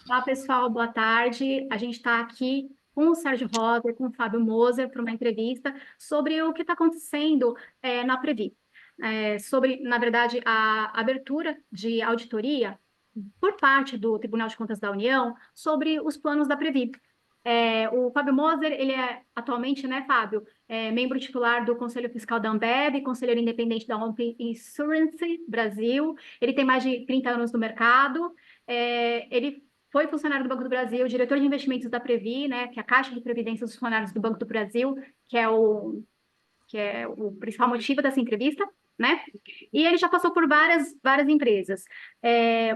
Olá, pessoal, boa tarde. A gente está aqui com o Sérgio Rosa e com o Fábio Moser para uma entrevista sobre o que está acontecendo na Previ. Sobre, na verdade, a abertura de auditoria por parte do Tribunal de Contas da União sobre os planos da Previ. O Fábio Moser, ele é atualmente, né, Fábio, membro titular do Conselho Fiscal da Ambev, conselheiro independente da Home Insurance Brasil. Ele tem mais de 30 anos no mercado. Ele foi funcionário do Banco do Brasil, diretor de investimentos da Previ, né, que é a Caixa de Previdência dos Funcionários do Banco do Brasil, que é o principal motivo dessa entrevista, né? E ele já passou por várias empresas.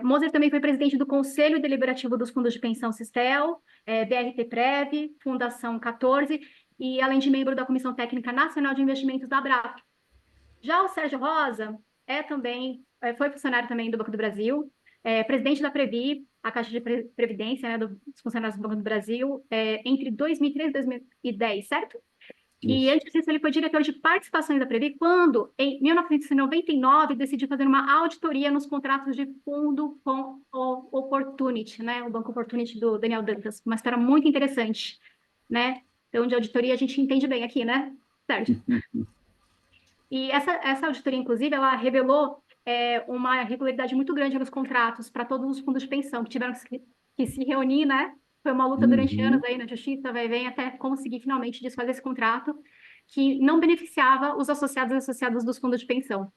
Moser também foi presidente do Conselho Deliberativo dos Fundos de Pensão Sistel, BRT-Prev, Fundação 14, e além de membro da Comissão Técnica Nacional de Investimentos da Abrap. Já o Sérgio Rosa foi funcionário também do Banco do Brasil, presidente da Previ, a Caixa de Previdência, né, dos funcionários do Banco do Brasil, entre 2003 e 2010, certo? E Isso. antes disso, ele foi diretor de participações da Previ, quando, em 1999, decidiu fazer uma auditoria nos contratos de fundo com o Opportunity, né? O Banco Opportunity do Daniel Dantas. Uma história muito interessante, né? Então, de auditoria, a gente entende bem aqui, né? Certo. E essa auditoria, inclusive, ela revelou uma irregularidade muito grande nos contratos para todos os fundos de pensão que tiveram que se reunir, né? Foi uma luta durante anos Uhum. aí na justiça, vai vem até conseguir finalmente desfazer esse contrato que não beneficiava os associados e associadas dos fundos de pensão.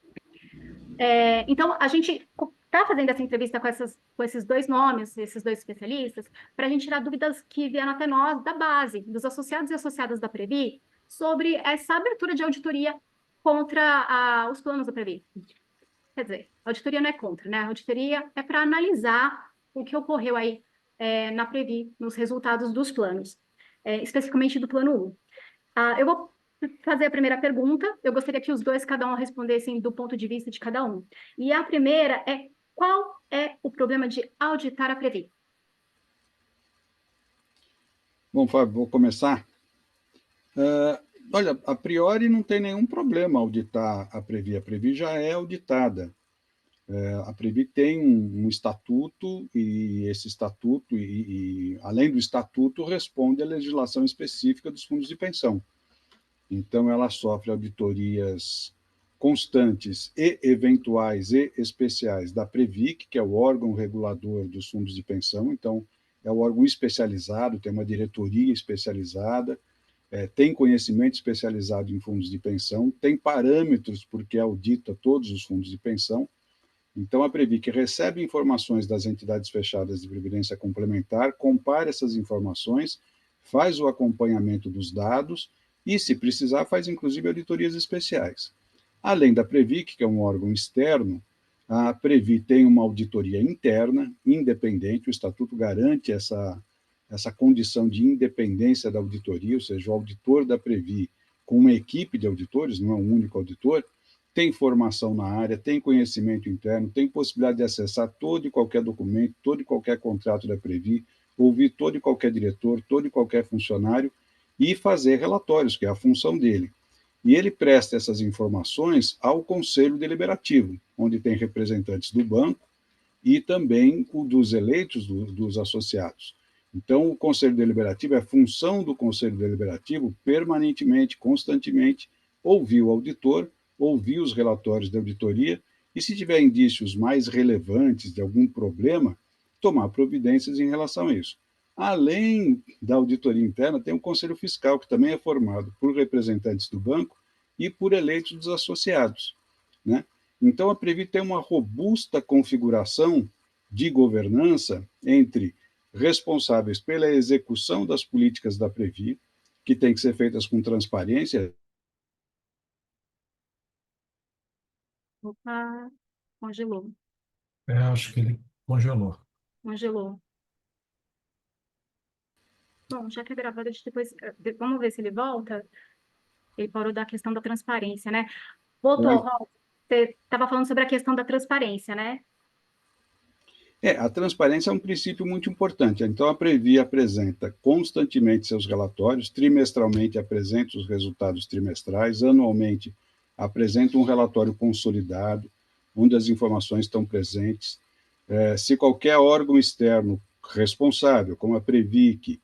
Então, a gente está fazendo essa entrevista com esses dois nomes, esses dois especialistas, para a gente tirar dúvidas que vieram até nós da base, dos associados e associadas da Previ, sobre essa abertura de auditoria contra os planos da Previ. Quer dizer, a auditoria não é contra, né? A auditoria é para analisar o que ocorreu aí na Previ, nos resultados dos planos, especificamente do plano 1. Eu vou fazer a primeira pergunta. Eu gostaria que os dois, cada um, respondessem do ponto de vista de cada um. E a primeira é: qual é o problema de auditar a Previ? Bom, Fábio, vou começar. Olha, a priori não tem nenhum problema auditar a Previ. A Previ já é auditada. A Previ tem um estatuto e esse estatuto, além do estatuto, responde à legislação específica dos fundos de pensão. Então, ela sofre auditorias constantes e eventuais e especiais da Previc, que é o órgão regulador dos fundos de pensão. Então, é o órgão especializado, tem uma diretoria especializada, tem conhecimento especializado em fundos de pensão, tem parâmetros porque audita todos os fundos de pensão. Então, a Previc recebe informações das entidades fechadas de previdência complementar, compara essas informações, faz o acompanhamento dos dados e, se precisar, faz inclusive auditorias especiais. Além da Previc, que é um órgão externo, a Previ tem uma auditoria interna, independente, o Estatuto garante essa condição de independência da auditoria, ou seja, o auditor da Previ, com uma equipe de auditores, não é um único auditor, tem formação na área, tem conhecimento interno, tem possibilidade de acessar todo e qualquer documento, todo e qualquer contrato da Previ, ouvir todo e qualquer diretor, todo e qualquer funcionário e fazer relatórios, que é a função dele. E ele presta essas informações ao Conselho Deliberativo, onde tem representantes do banco e também o dos eleitos dos associados. Então, o Conselho Deliberativo, é função do Conselho Deliberativo, permanentemente, constantemente, ouvir o auditor, ouvir os relatórios da auditoria e, se tiver indícios mais relevantes de algum problema, tomar providências em relação a isso. Além da auditoria interna, tem o Conselho Fiscal, que também é formado por representantes do banco e por eleitos dos associados, né? Então, a Previ tem uma robusta configuração de governança entre responsáveis pela execução das políticas da Previ, que tem que ser feitas com transparência. Opa, congelou, Acho que ele congelou. congelou. Bom, já que é gravado, a gente depois, vamos ver se ele volta. Ele parou da questão da transparência, né? Voltou, Rosa. Você estava falando sobre a questão da transparência, né? A transparência é um princípio muito importante. Então, a Previ apresenta constantemente seus relatórios, trimestralmente apresenta os resultados trimestrais, anualmente apresenta um relatório consolidado, onde as informações estão presentes. Se qualquer órgão externo responsável, como a Previc,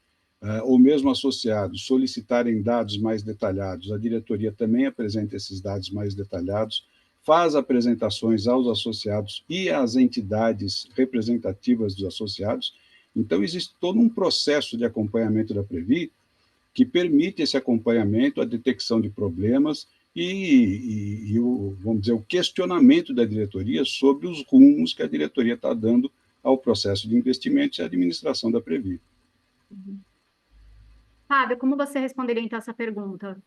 ou mesmo associados, solicitarem dados mais detalhados, a diretoria também apresenta esses dados mais detalhados, faz apresentações aos associados e às entidades representativas dos associados. Então, existe todo um processo de acompanhamento da Previ que permite esse acompanhamento, a detecção de problemas e vamos dizer, o questionamento da diretoria sobre os rumos que a diretoria está dando ao processo de investimentos e administração da Previ. Fábio, como você responderia então essa pergunta?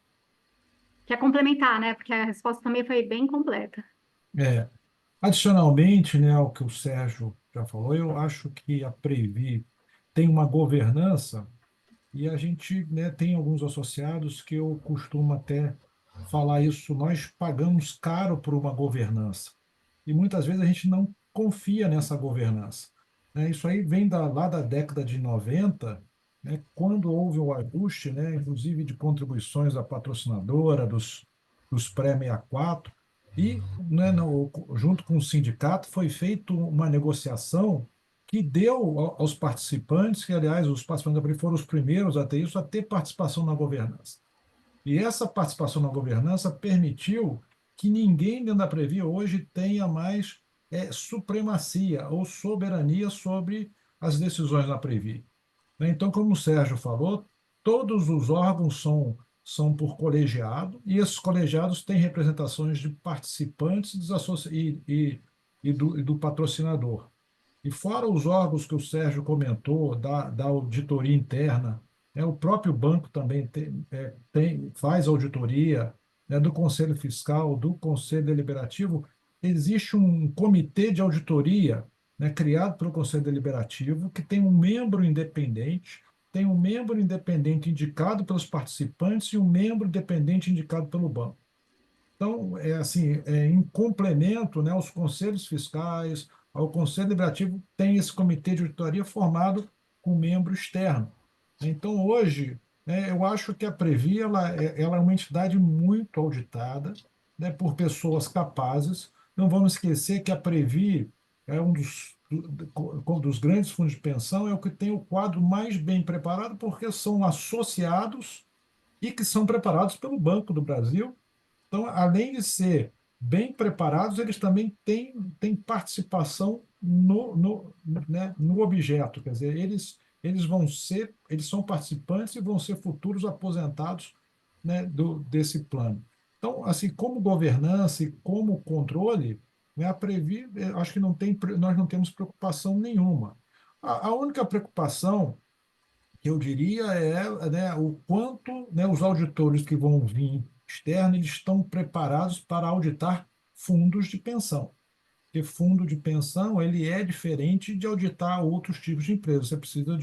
Quer complementar, né? Porque a resposta também foi bem completa. Adicionalmente, né, ao que o Sérgio já falou, eu acho que a Previ tem uma governança e a gente, né, tem alguns associados que eu costumo até falar isso, nós pagamos caro por uma governança e muitas vezes a gente não confia nessa governança, né? Isso aí vem lá da década de 90, né, quando houve o ajuste, né, inclusive de contribuições da patrocinadora, dos pré-64, e né, junto com o sindicato foi feita uma negociação que deu aos participantes, que, aliás, os participantes da Previ foram os primeiros a ter isso, a ter participação na governança. E essa participação na governança permitiu que ninguém dentro da Previ hoje tenha mais supremacia ou soberania sobre as decisões da Previ. Né? Então, como o Sérgio falou, todos os órgãos são por colegiado, e esses colegiados têm representações de participantes e do patrocinador. E fora os órgãos que o Sérgio comentou, da auditoria interna, né, o próprio banco também faz auditoria, né, do Conselho Fiscal, do Conselho Deliberativo. Existe um comitê de auditoria, né, criado pelo Conselho Deliberativo, que tem um membro independente indicado pelos participantes e um membro independente indicado pelo banco. Então, assim, em complemento, né, aos conselhos fiscais, ao Conselho Deliberativo, tem esse comitê de auditoria formado com membro externo. Então, hoje, né, eu acho que a Previ ela é uma entidade muito auditada, né, por pessoas capazes. Não vamos esquecer que a Previ é dos grandes fundos de pensão, é o que tem o quadro mais bem preparado, porque são associados e que são preparados pelo Banco do Brasil. Então, além de ser bem preparados, eles também têm participação né, no objeto. Quer dizer, eles são participantes e vão ser futuros aposentados, né, desse plano. Então, assim, como governança e como controle, né, a Previ, acho que nós não temos preocupação nenhuma. A única preocupação que eu diria né, o quanto, né, os auditores que vão vir externos eles estão preparados para auditar fundos de pensão. Porque fundo de pensão ele é diferente de auditar outros tipos de empresas. Você precisa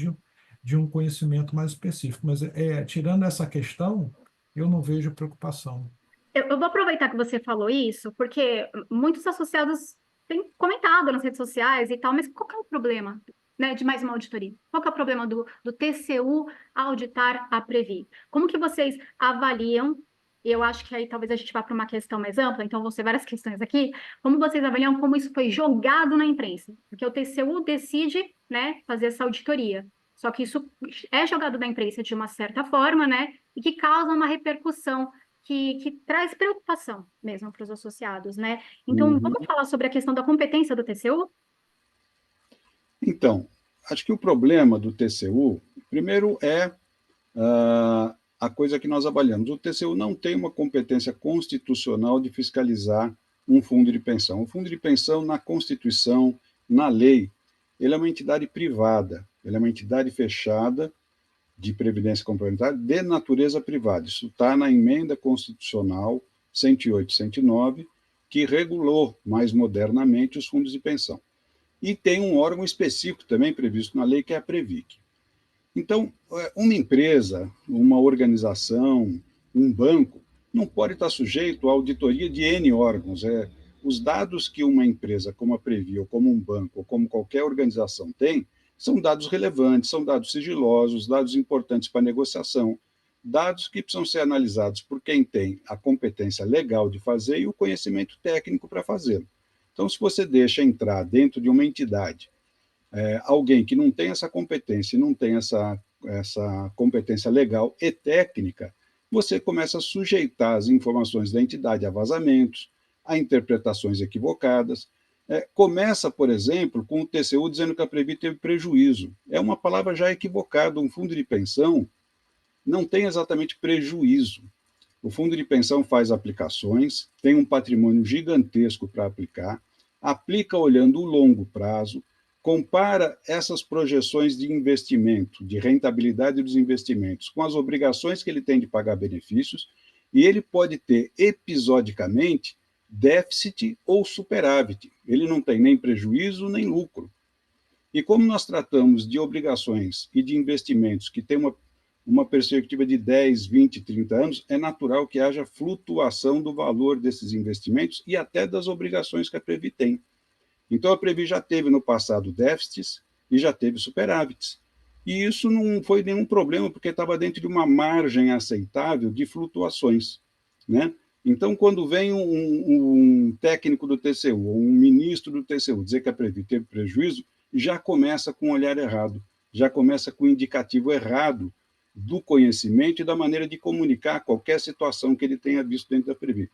de um conhecimento mais específico. Mas, tirando essa questão, eu não vejo preocupação. Eu vou aproveitar que você falou isso, porque muitos associados têm comentado nas redes sociais e tal, mas qual que é o problema, né, de mais uma auditoria? Qual que é o problema do TCU auditar a Previ? Como que vocês avaliam? Eu acho que aí talvez a gente vá para uma questão mais ampla, então vão ser várias questões aqui. Como vocês avaliam como isso foi jogado na imprensa? Porque o TCU decide, né, fazer essa auditoria. Só que isso é jogado na imprensa de uma certa forma, né, e que causa uma repercussão que traz preocupação mesmo para os associados, né? Então, vamos falar sobre a questão da competência do TCU? Então, acho que o problema do TCU, primeiro, é a coisa que nós avaliamos. O TCU não tem uma competência constitucional de fiscalizar um fundo de pensão. O fundo de pensão, na Constituição, na lei, ele é uma entidade privada, ele é uma entidade fechada de previdência complementar de natureza privada. Isso está na emenda constitucional 108, 109, que regulou mais modernamente os fundos de pensão. E tem um órgão específico também previsto na lei, que é a Previc. Então, uma empresa, uma organização, um banco, não pode estar sujeito à auditoria de N órgãos. Os dados que uma empresa como a Previ, ou como um banco, ou como qualquer organização tem, são dados relevantes, são dados sigilosos, dados importantes para negociação, dados que precisam ser analisados por quem tem a competência legal de fazer e o conhecimento técnico para fazê-lo. Então, se você deixa entrar dentro de uma entidade Alguém que não tem essa competência e não tem essa competência legal e técnica, você começa a sujeitar as informações da entidade a vazamentos, a interpretações equivocadas. Começa, por exemplo, com o TCU dizendo que a Previ teve prejuízo. É uma palavra já equivocada. Um fundo de pensão não tem exatamente prejuízo. O fundo de pensão faz aplicações, tem um patrimônio gigantesco para aplicar, aplica olhando o longo prazo, compara essas projeções de investimento, de rentabilidade dos investimentos, com as obrigações que ele tem de pagar benefícios, e ele pode ter episodicamente déficit ou superávit. Ele não tem nem prejuízo nem lucro. E como nós tratamos de obrigações e de investimentos que têm uma perspectiva de 10, 20, 30 anos, é natural que haja flutuação do valor desses investimentos e até das obrigações que a Previ tem. Então, a Previ já teve no passado déficits e já teve superávites. E isso não foi nenhum problema, porque estava dentro de uma margem aceitável de flutuações. Né? Então, quando vem um técnico do TCU ou um ministro do TCU dizer que a Previ teve prejuízo, já começa com um olhar errado, já começa com um indicativo errado do conhecimento e da maneira de comunicar qualquer situação que ele tenha visto dentro da Previ.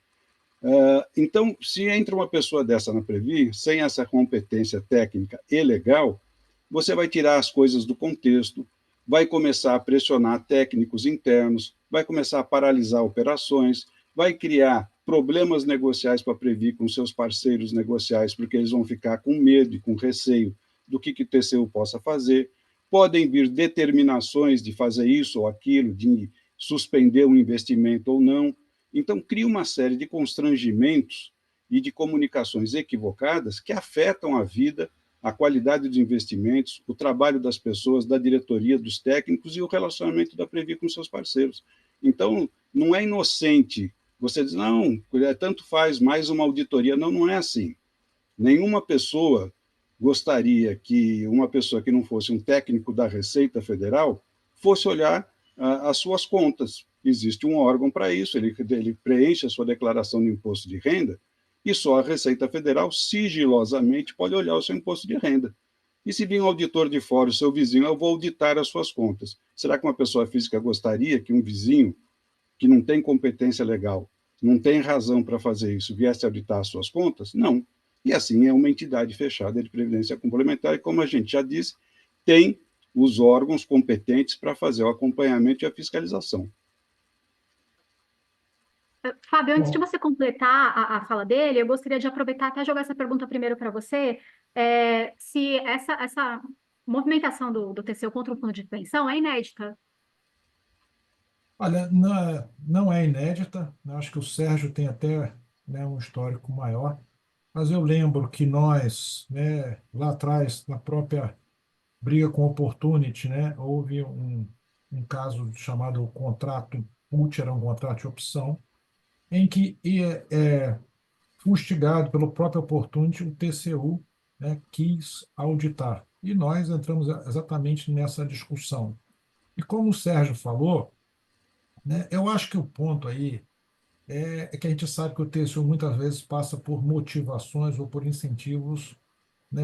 Então, se entra uma pessoa dessa na Previ, sem essa competência técnica e legal, você vai tirar as coisas do contexto, vai começar a pressionar técnicos internos, vai começar a paralisar operações, vai criar problemas negociais para a Previ com seus parceiros negociais, porque eles vão ficar com medo e com receio do que o TCU possa fazer. Podem vir determinações de fazer isso ou aquilo, de suspender um investimento ou não. Então, cria uma série de constrangimentos e de comunicações equivocadas que afetam a vida, a qualidade dos investimentos, o trabalho das pessoas, da diretoria, dos técnicos e o relacionamento da Previ com seus parceiros. Então, não é inocente você diz, não, tanto faz mais uma auditoria. Não, não é assim. Nenhuma pessoa gostaria que uma pessoa que não fosse um técnico da Receita Federal fosse olhar as suas contas. Existe um órgão para isso, ele preenche a sua declaração de imposto de renda e só a Receita Federal, sigilosamente, pode olhar o seu imposto de renda. E se vir um auditor de fora, o seu vizinho, eu vou auditar as suas contas. Será que uma pessoa física gostaria que um vizinho que não tem competência legal, não tem razão para fazer isso, viesse auditar as suas contas? Não. E assim é uma entidade fechada de previdência complementar, e como a gente já disse, tem os órgãos competentes para fazer o acompanhamento e a fiscalização. Fábio, antes de Bom, você completar a fala dele, eu gostaria de aproveitar até jogar essa pergunta primeiro para você, se essa movimentação do TCU contra o fundo de pensão é inédita. olha, não é inédita, né? Acho que o Sérgio tem até, né, um histórico maior, mas eu lembro que nós, né, lá atrás, na própria briga com Opportunity, né, houve um caso chamado contrato put, era um contrato de opção, em que fustigado pelo próprio Opportunity, o TCU, né, quis auditar. E nós entramos exatamente nessa discussão. E como o Sérgio falou, né, eu acho que o ponto aí é que a gente sabe que o TCU muitas vezes passa por motivações ou por incentivos, né,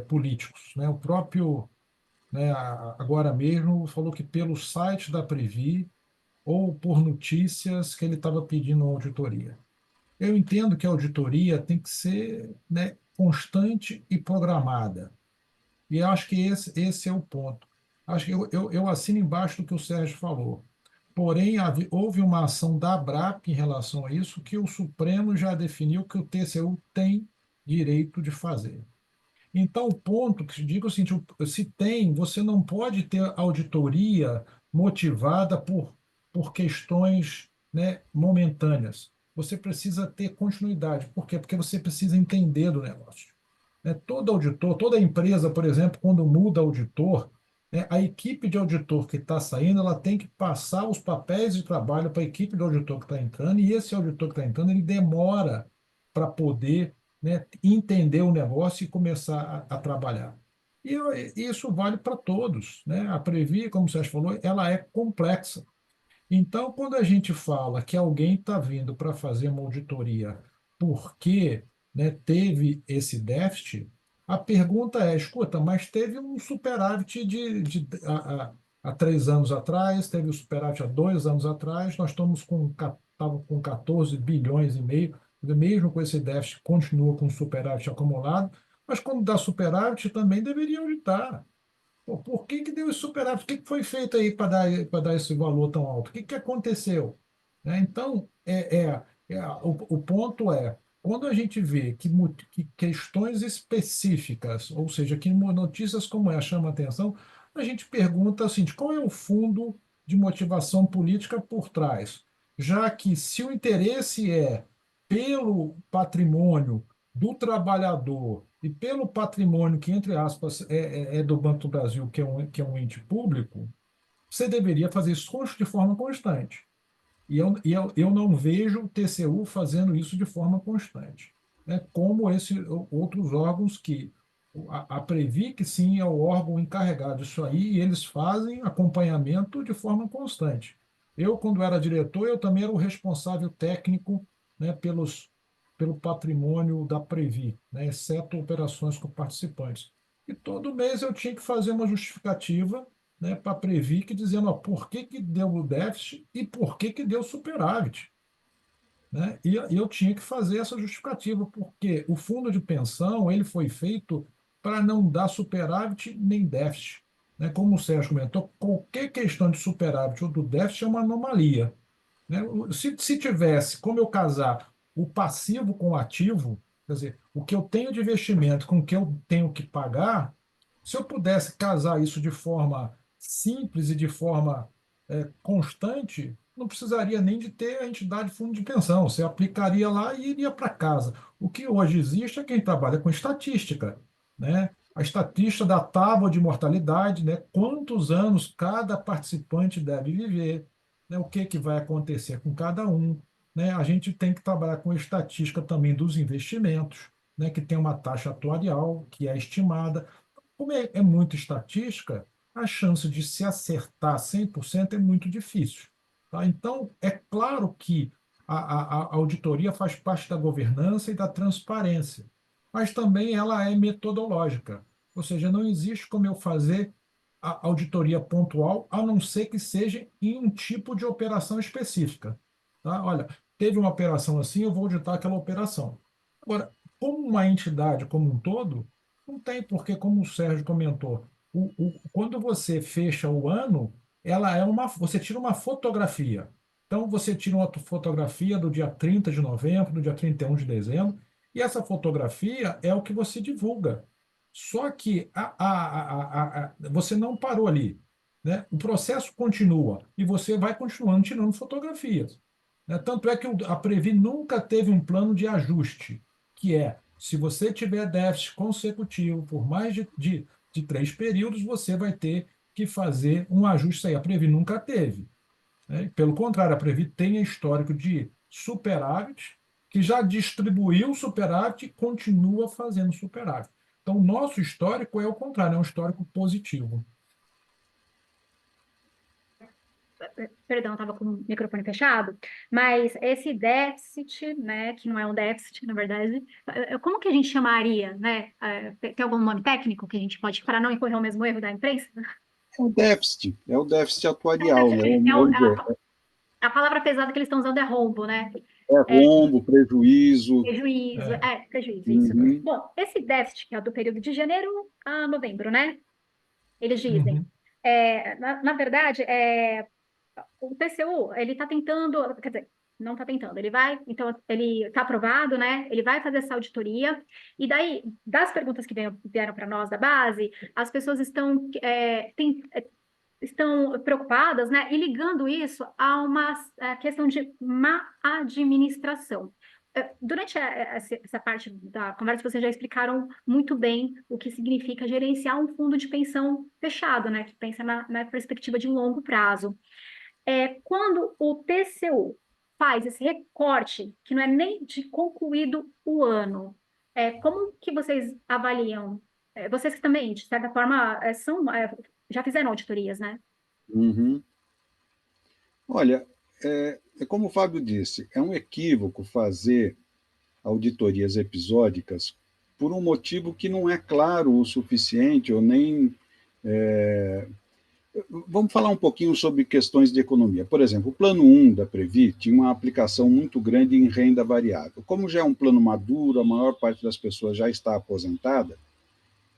políticos. Né? O próprio, né, agora mesmo, falou que pelo site da Previ ou por notícias que ele estava pedindo auditoria. Eu entendo que a auditoria tem que ser, né, constante e programada. E eu acho que esse é o ponto. Acho que eu assino embaixo do que o Sérgio falou. Porém, houve uma ação da ABRAP em relação a isso, que o Supremo já definiu que o TCU tem direito de fazer. Então, o ponto que digo é o seguinte: se tem, você não pode ter auditoria motivada por questões, né, momentâneas. Você precisa ter continuidade. Por quê? Porque você precisa entender do negócio. Né? Todo auditor, toda empresa, por exemplo, quando muda auditor, né, a equipe de auditor que está saindo, ela tem que passar os papéis de trabalho para a equipe do auditor que está entrando, e esse auditor que está entrando, ele demora para poder, né, entender o negócio e começar a trabalhar. E isso vale para todos. Né? A Previ, como o Sérgio falou, ela é complexa. Então, quando a gente fala que alguém está vindo para fazer uma auditoria porque, né, teve esse déficit, A pergunta é, escuta, mas teve um superávit há 3 anos atrás, teve um superávit há 2 anos atrás, nós estamos com 14 bilhões e meio, mesmo com esse déficit, continua com superávit acumulado, mas quando dá superávit também deveria auditar. Pô, por que que deu esse superávit? O que que foi feito aí para dar esse valor tão alto? O que que aconteceu? Né? Então, o ponto é, quando a gente vê que questões específicas, ou seja, que notícias como essa chamam a atenção, a gente pergunta assim, qual é o fundo de motivação política por trás? Já que se o interesse é pelo patrimônio do trabalhador e pelo patrimônio que, entre aspas, é do Banco do Brasil, que é um ente público, você deveria fazer isso de forma constante. E eu não vejo o TCU fazendo isso de forma constante. Né? Como outros órgãos que a Previc, sim, é o órgão encarregado disso aí, e eles fazem acompanhamento de forma constante. Eu, quando era diretor, eu também era o responsável técnico, né, pelo patrimônio da Previ, né, exceto operações com participantes. E todo mês eu tinha que fazer uma justificativa, né, para a Previc dizendo ó, por que que deu o déficit e por que que deu superávit. Né? E eu tinha que fazer essa justificativa, porque o fundo de pensão ele foi feito para não dar superávit nem déficit. Né? Como o Sérgio comentou, qualquer questão de superávit ou do déficit é uma anomalia. Né? Se tivesse, como eu casar o passivo com o ativo, quer dizer, o que eu tenho de investimento com o que eu tenho que pagar, se eu pudesse casar isso de forma simples e de forma constante, não precisaria nem de ter a entidade de fundo de pensão. Você aplicaria lá e iria para casa. O que hoje existe é quem trabalha com estatística, né? A estatística da tábua de mortalidade, né? Quantos anos cada participante deve viver, né? O que que vai acontecer com cada um, né? A gente tem que trabalhar com estatística também dos investimentos, né? Que tem uma taxa atuarial que é estimada. Como é muito estatística, a chance de se acertar 100% é muito difícil. Tá? Então, é claro que a auditoria faz parte da governança e da transparência, mas também ela é metodológica. Ou seja, não existe como eu fazer a auditoria pontual, a não ser que seja em um tipo de operação específica. Tá? Olha, teve uma operação assim, eu vou auditar aquela operação. Agora, como uma entidade como um todo, não tem, porque, como o Sérgio comentou, quando você fecha o ano, você tira uma fotografia. Então, você tira uma fotografia do dia 30 de novembro, do dia 31 de dezembro, e essa fotografia é o que você divulga. Só que você não parou ali. Né? O processo continua e você vai continuando tirando fotografias. Né? Tanto é que a Previ nunca teve um plano de ajuste, que é, se você tiver déficit consecutivo por mais de 3 períodos, você vai ter que fazer um ajuste aí. A Previ nunca teve. Né? Pelo contrário, a Previ tem histórico de superávit, que já distribuiu superávit e continua fazendo superávit. Então, o nosso histórico é o contrário, é um histórico positivo. Perdão, estava com o microfone fechado, mas esse déficit, né, que não é um déficit, na verdade, como que a gente chamaria, né? Tem algum nome técnico que a gente pode, para não incorrer o mesmo erro da imprensa? É o déficit atuarial, né? É, Vamos dizer, a palavra pesada que eles estão usando é rombo, né? é rombo, prejuízo. Prejuízo, prejuízo, isso. Uhum, Bom, esse déficit, que é do período de janeiro a novembro, né? Eles dizem, Uhum. na verdade, o TCU, ele está tentando, quer dizer, não está tentando, ele vai, então, ele está aprovado, né? Ele vai fazer essa auditoria, e daí, das perguntas que vieram para nós da base, as pessoas estão preocupadas, né? E ligando isso a uma questão de má administração. Durante essa parte da conversa, vocês já explicaram muito bem o que significa gerenciar um fundo de pensão fechado, né? Que pensa na perspectiva de um longo prazo. Quando o TCU faz esse recorte, que não é nem de concluído o ano, como que vocês avaliam? Vocês que também, de certa forma, já fizeram auditorias, né? uhum. Olha, é como o Fábio disse, é um equívoco fazer auditorias episódicas por um motivo que não é claro o suficiente, ou nem... Vamos falar um pouquinho sobre questões de economia. Por exemplo, o plano 1 da Previ tinha uma aplicação muito grande em renda variável. Como já é um plano maduro, a maior parte das pessoas já está aposentada,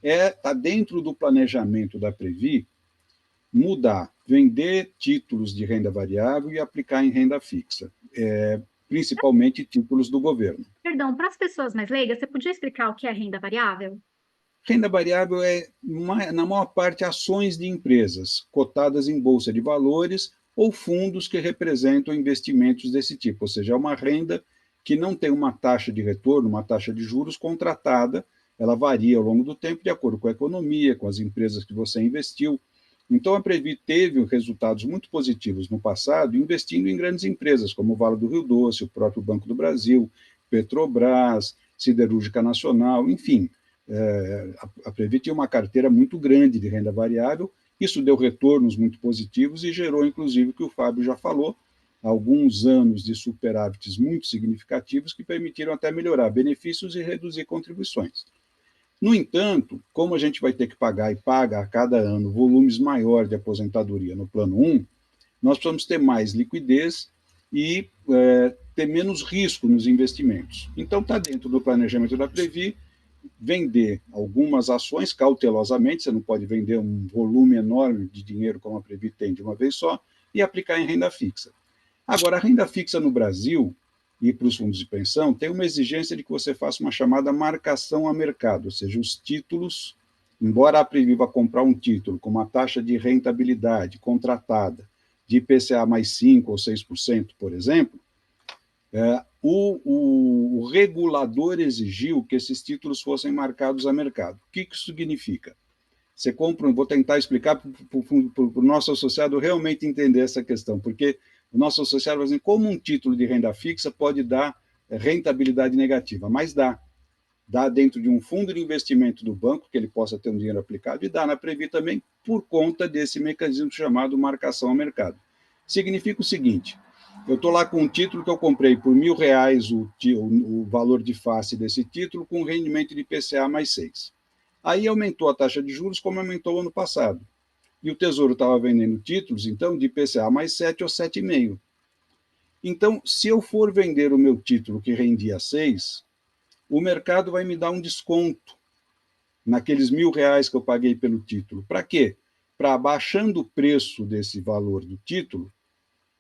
está dentro do planejamento da Previ mudar, vender títulos de renda variável e aplicar em renda fixa, principalmente títulos do governo. Perdão, para as pessoas mais leigas, você podia explicar o que é renda variável? Renda variável é, na maior parte, ações de empresas cotadas em bolsa de valores ou fundos que representam investimentos desse tipo, ou seja, é uma renda que não tem uma taxa de retorno, uma taxa de juros contratada, ela varia ao longo do tempo de acordo com a economia, com as empresas que você investiu. Então, a Previ teve resultados muito positivos no passado, investindo em grandes empresas, como o Vale do Rio Doce, o próprio Banco do Brasil, Petrobras, Siderúrgica Nacional, enfim. A Previ tinha uma carteira muito grande de renda variável, isso deu retornos muito positivos e gerou, inclusive, o que o Fábio já falou, alguns anos de superávites muito significativos que permitiram até melhorar benefícios e reduzir contribuições. No entanto, como a gente vai ter que pagar e paga a cada ano volumes maiores de aposentadoria no plano 1, nós precisamos ter mais liquidez e ter menos risco nos investimentos. Então, está dentro do planejamento da Previ vender algumas ações cautelosamente, você não pode vender um volume enorme de dinheiro como a Previ tem de uma vez só, e aplicar em renda fixa. Agora, a renda fixa no Brasil e para os fundos de pensão tem uma exigência de que você faça uma chamada marcação a mercado, ou seja, os títulos, embora a Previ vá comprar um título com uma taxa de rentabilidade contratada de IPCA mais 5 ou 6%, por exemplo, o regulador exigiu que esses títulos fossem marcados a mercado. O que isso significa? Você compra, vou tentar explicar para o nosso associado realmente entender essa questão, porque o nosso associado vai dizer, como um título de renda fixa pode dar rentabilidade negativa? Mas dá. Dá dentro de um fundo de investimento do banco, que ele possa ter um dinheiro aplicado, e dá na Previ também, por conta desse mecanismo chamado marcação a mercado. Significa o seguinte, eu estou lá com um título que eu comprei por R$ 1.000 o valor de face desse título, com rendimento de IPCA mais 6. Aí aumentou a taxa de juros, como aumentou ano passado. E o Tesouro estava vendendo títulos, então, de IPCA mais 7 ou 7,5. Então, se eu for vender o meu título que rendia 6, o mercado vai me dar um desconto naqueles R$ 1.000 que eu paguei pelo título. Para quê? Para, abaixando o preço desse valor do título,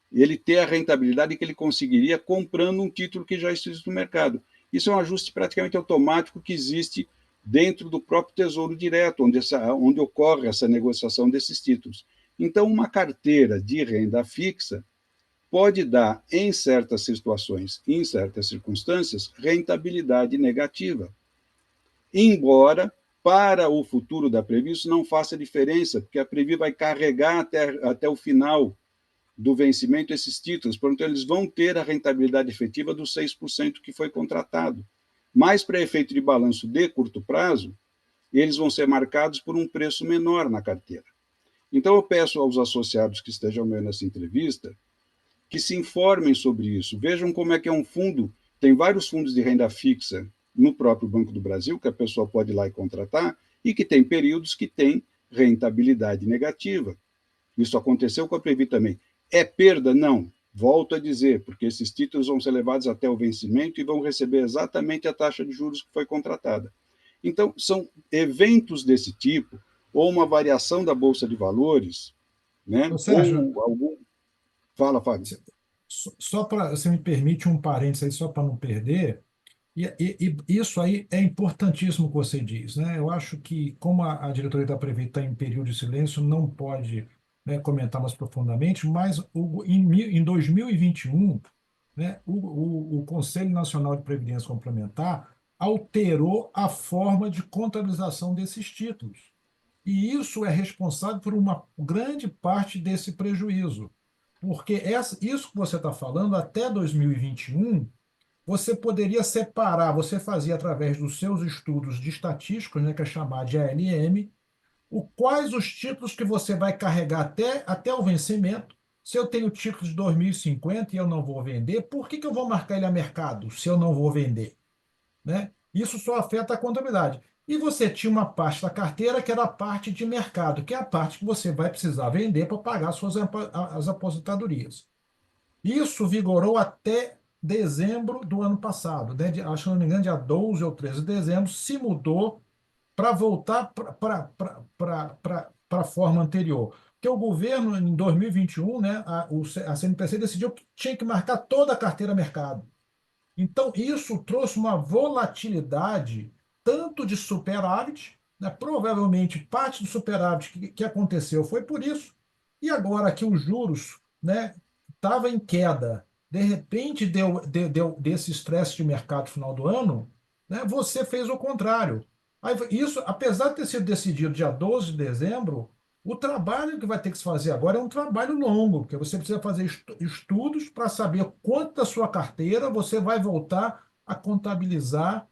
ele ter a rentabilidade que ele conseguiria comprando um título que já existe no mercado. Isso é um ajuste praticamente automático que existe dentro do próprio Tesouro Direto, onde ocorre essa negociação desses títulos. Então, uma carteira de renda fixa pode dar, em certas situações, em certas circunstâncias, rentabilidade negativa. Embora, para o futuro da Previ, isso não faça diferença, porque a Previ vai carregar até o final do vencimento esses títulos, portanto, eles vão ter a rentabilidade efetiva dos 6% que foi contratado. Mas, para efeito de balanço de curto prazo, eles vão ser marcados por um preço menor na carteira. Então, eu peço aos associados que estejam vendo essa entrevista que se informem sobre isso, vejam como é que é um fundo, tem vários fundos de renda fixa no próprio Banco do Brasil, que a pessoa pode ir lá e contratar, e que tem períodos que tem rentabilidade negativa. Isso aconteceu com a Previ também. É perda? Não. Volto a dizer, porque esses títulos vão ser levados até o vencimento e vão receber exatamente a taxa de juros que foi contratada. Então, são eventos desse tipo, ou uma variação da Bolsa de Valores, né? Ô, Sérgio, Ou algum... Fala, Fábio. só para, você me permite um parênteses aí, só para não perder, e isso aí é importantíssimo que você diz, né? Eu acho que, como a diretoria da Previ está em período de silêncio, não pode, né, comentar mais profundamente, mas em 2021, né, o Conselho Nacional de Previdência Complementar alterou a forma de contabilização desses títulos. E isso é responsável por uma grande parte desse prejuízo. Porque isso que você está falando, até 2021, você poderia separar, você fazia através dos seus estudos de estatísticos, né, que é chamado de ALM, quais os títulos que você vai carregar até o vencimento. Se eu tenho títulos de 2050 e eu não vou vender, por que eu vou marcar ele a mercado se eu não vou vender? Né? Isso só afeta a contabilidade. E você tinha uma parte da carteira que era a parte de mercado, que é a parte que você vai precisar vender para pagar as aposentadorias. Isso vigorou até dezembro do ano passado, né? Acho que não me engano, dia 12 ou 13 de dezembro, se mudou para voltar para a forma anterior. Porque o governo, em 2021, né, a CNPC decidiu que tinha que marcar toda a carteira mercado. Então, isso trouxe uma volatilidade tanto de superávit, né, provavelmente parte do superávit que aconteceu foi por isso, e agora que os juros, né, estava em queda, de repente deu desse estresse de mercado no final do ano, né, você fez o contrário. Aí, isso, apesar de ter sido decidido dia 12 de dezembro, o trabalho que vai ter que se fazer agora é um trabalho longo, porque você precisa fazer estudos para saber quanto da sua carteira você vai voltar a contabilizar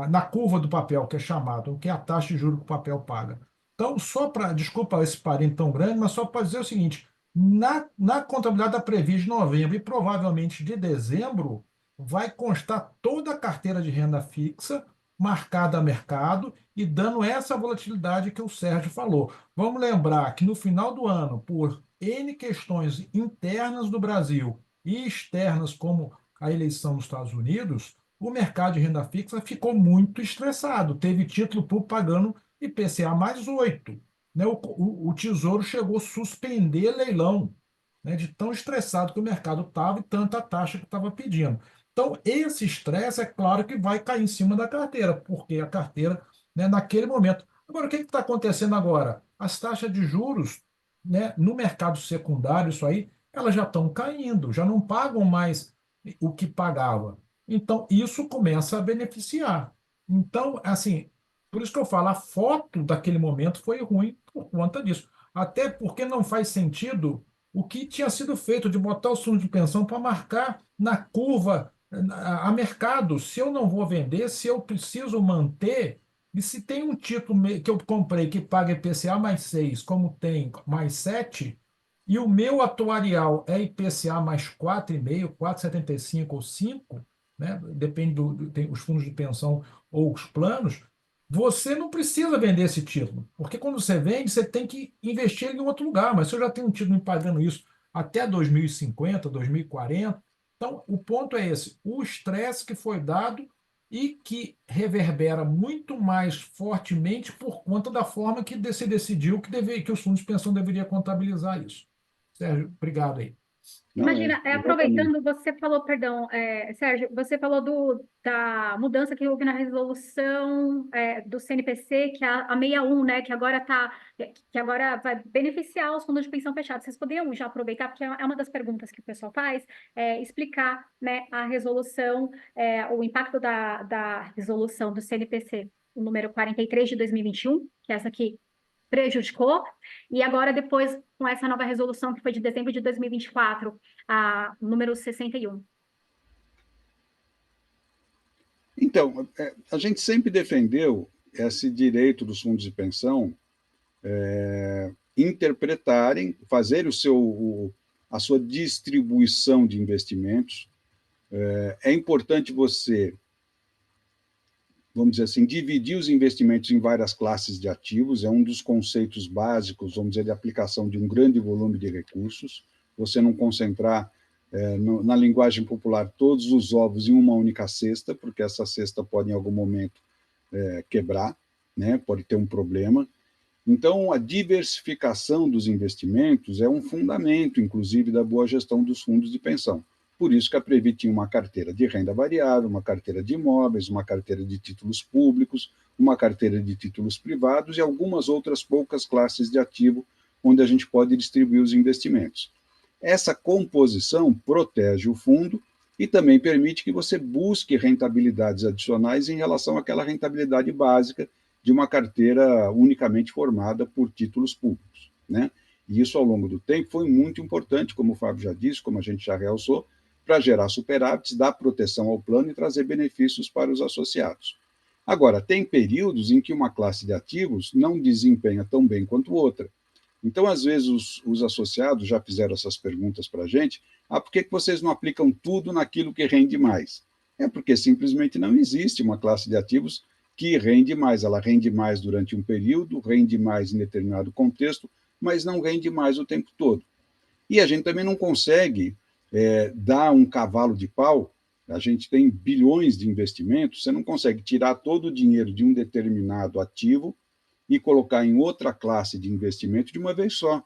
na curva do papel, que é chamado, que é a taxa de juros que o papel paga. Então, só para, desculpa esse parênteses tão grande, mas só para dizer o seguinte, na contabilidade da Previ de novembro e provavelmente de dezembro, vai constar toda a carteira de renda fixa marcada a mercado e dando essa volatilidade que o Sérgio falou. Vamos lembrar que no final do ano, por N questões internas do Brasil e externas, como a eleição nos Estados Unidos, o mercado de renda fixa ficou muito estressado. Teve título público pagando IPCA mais 8. Né? O Tesouro chegou a suspender leilão, né? De tão estressado que o mercado estava e tanta taxa que estava pedindo. Então, esse estresse, é claro que vai cair em cima da carteira, porque a carteira, né, naquele momento. Agora, o que está acontecendo agora? As taxas de juros, né, no mercado secundário, isso aí, elas já estão caindo, já não pagam mais o que pagava. Então, isso começa a beneficiar. Então, assim, por isso que eu falo, a foto daquele momento foi ruim por conta disso. Até porque não faz sentido o que tinha sido feito de botar os fundos de pensão para marcar na curva a mercado. Se eu não vou vender, se eu preciso manter, e se tem um título que eu comprei que paga IPCA mais 6, como tem mais 7, e o meu atuarial é IPCA mais 4,5, 4,75 ou 5, né? Depende tem os fundos de pensão ou os planos, você não precisa vender esse título, porque quando você vende, você tem que investir ele em outro lugar. Mas se eu já tenho um título me pagando isso até 2050, 2040, então o ponto é esse: o estresse que foi dado e que reverbera muito mais fortemente por conta da forma que se decidiu que os fundos de pensão deveriam contabilizar isso. Sérgio, obrigado aí. Não, Imagina, exatamente. aproveitando, você falou, perdão, Sérgio, você falou da mudança que houve na resolução do CNPC, que é a 61, né, que agora vai beneficiar os fundos de pensão fechados. Vocês poderiam já aproveitar, porque é uma das perguntas que o pessoal faz, explicar, né, a resolução, o impacto da resolução do CNPC, o número 43 de 2021, que é essa aqui prejudicou, e agora depois com essa nova resolução que foi de dezembro de 2024, a número 61. Então, a gente sempre defendeu esse direito dos fundos de pensão interpretarem, fazer a sua distribuição de investimentos. É importante você, vamos dizer assim, dividir os investimentos em várias classes de ativos, é um dos conceitos básicos, vamos dizer, de aplicação de um grande volume de recursos, você não concentrar, na linguagem popular, todos os ovos em uma única cesta, porque essa cesta pode, em algum momento, quebrar, né? Pode ter um problema. Então, a diversificação dos investimentos é um fundamento, inclusive, da boa gestão dos fundos de pensão. Por isso que a Previ tinha uma carteira de renda variável, uma carteira de imóveis, uma carteira de títulos públicos, uma carteira de títulos privados e algumas outras poucas classes de ativo onde a gente pode distribuir os investimentos. Essa composição protege o fundo e também permite que você busque rentabilidades adicionais em relação àquela rentabilidade básica de uma carteira unicamente formada por títulos públicos, né? E isso, ao longo do tempo, foi muito importante, como o Fábio já disse, como a gente já realçou, para gerar superávites, dar proteção ao plano e trazer benefícios para os associados. Agora, tem períodos em que uma classe de ativos não desempenha tão bem quanto outra. Então, às vezes, os associados já fizeram essas perguntas para a gente: por que vocês não aplicam tudo naquilo que rende mais? É porque simplesmente não existe uma classe de ativos que rende mais. Ela rende mais durante um período, rende mais em determinado contexto, mas não rende mais o tempo todo. E a gente também não consegue dar um cavalo de pau. A gente tem bilhões de investimentos, você não consegue tirar todo o dinheiro de um determinado ativo e colocar em outra classe de investimento de uma vez só.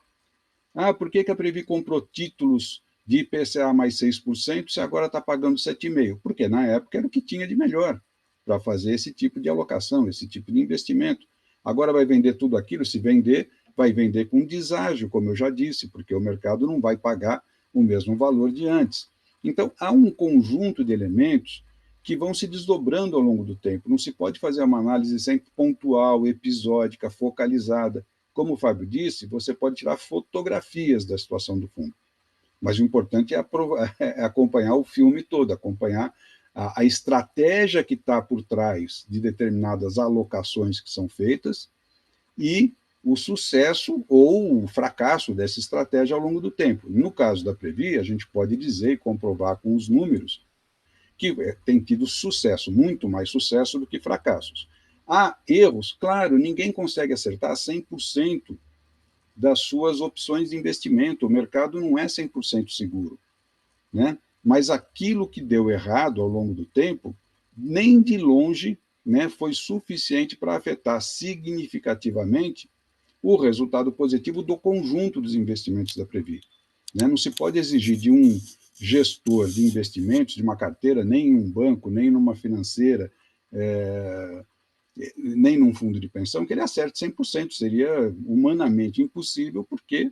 Ah, por que a Previ comprou títulos de IPCA mais 6% se agora está pagando 7,5%? Porque na época era o que tinha de melhor para fazer esse tipo de alocação, esse tipo de investimento. Agora vai vender tudo aquilo, se vender, vai vender com deságio, como eu já disse, porque o mercado não vai pagar o mesmo valor de antes. Então, há um conjunto de elementos que vão se desdobrando ao longo do tempo. Não se pode fazer uma análise sempre pontual, episódica, focalizada. Como o Fábio disse, você pode tirar fotografias da situação do fundo, mas o importante é acompanhar o filme todo, acompanhar a estratégia que está por trás de determinadas alocações que são feitas e o sucesso ou o fracasso dessa estratégia ao longo do tempo. No caso da Previ, a gente pode dizer e comprovar com os números que tem tido sucesso, muito mais sucesso do que fracassos. Há erros, claro, ninguém consegue acertar 100% das suas opções de investimento, o mercado não é 100% seguro, né? Mas aquilo que deu errado ao longo do tempo, nem de longe, né, foi suficiente para afetar significativamente o resultado positivo do conjunto dos investimentos da Previ. Né? Não se pode exigir de um gestor de investimentos, de uma carteira, nem em um banco, nem numa financeira, nem num fundo de pensão, que ele acerte 100%. Seria humanamente impossível, porque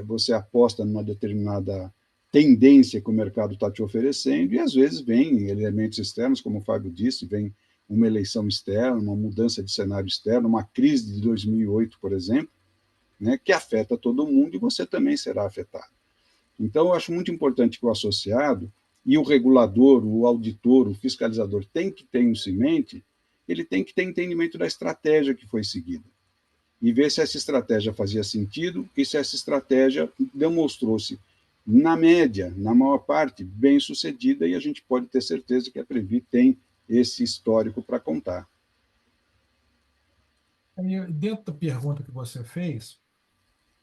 você aposta numa determinada tendência que o mercado está te oferecendo, e às vezes vem elementos externos, como o Fábio disse, vem uma eleição externa, uma mudança de cenário externo, uma crise de 2008, por exemplo, né, que afeta todo mundo e você também será afetado. Então, eu acho muito importante que o associado e o regulador, o auditor, o fiscalizador tem que ter isso em mente, ele tem que ter entendimento da estratégia que foi seguida e ver se essa estratégia fazia sentido e se essa estratégia demonstrou-se, na média, na maior parte, bem sucedida, e a gente pode ter certeza que a Previ tem esse histórico para contar. Dentro da pergunta que você fez,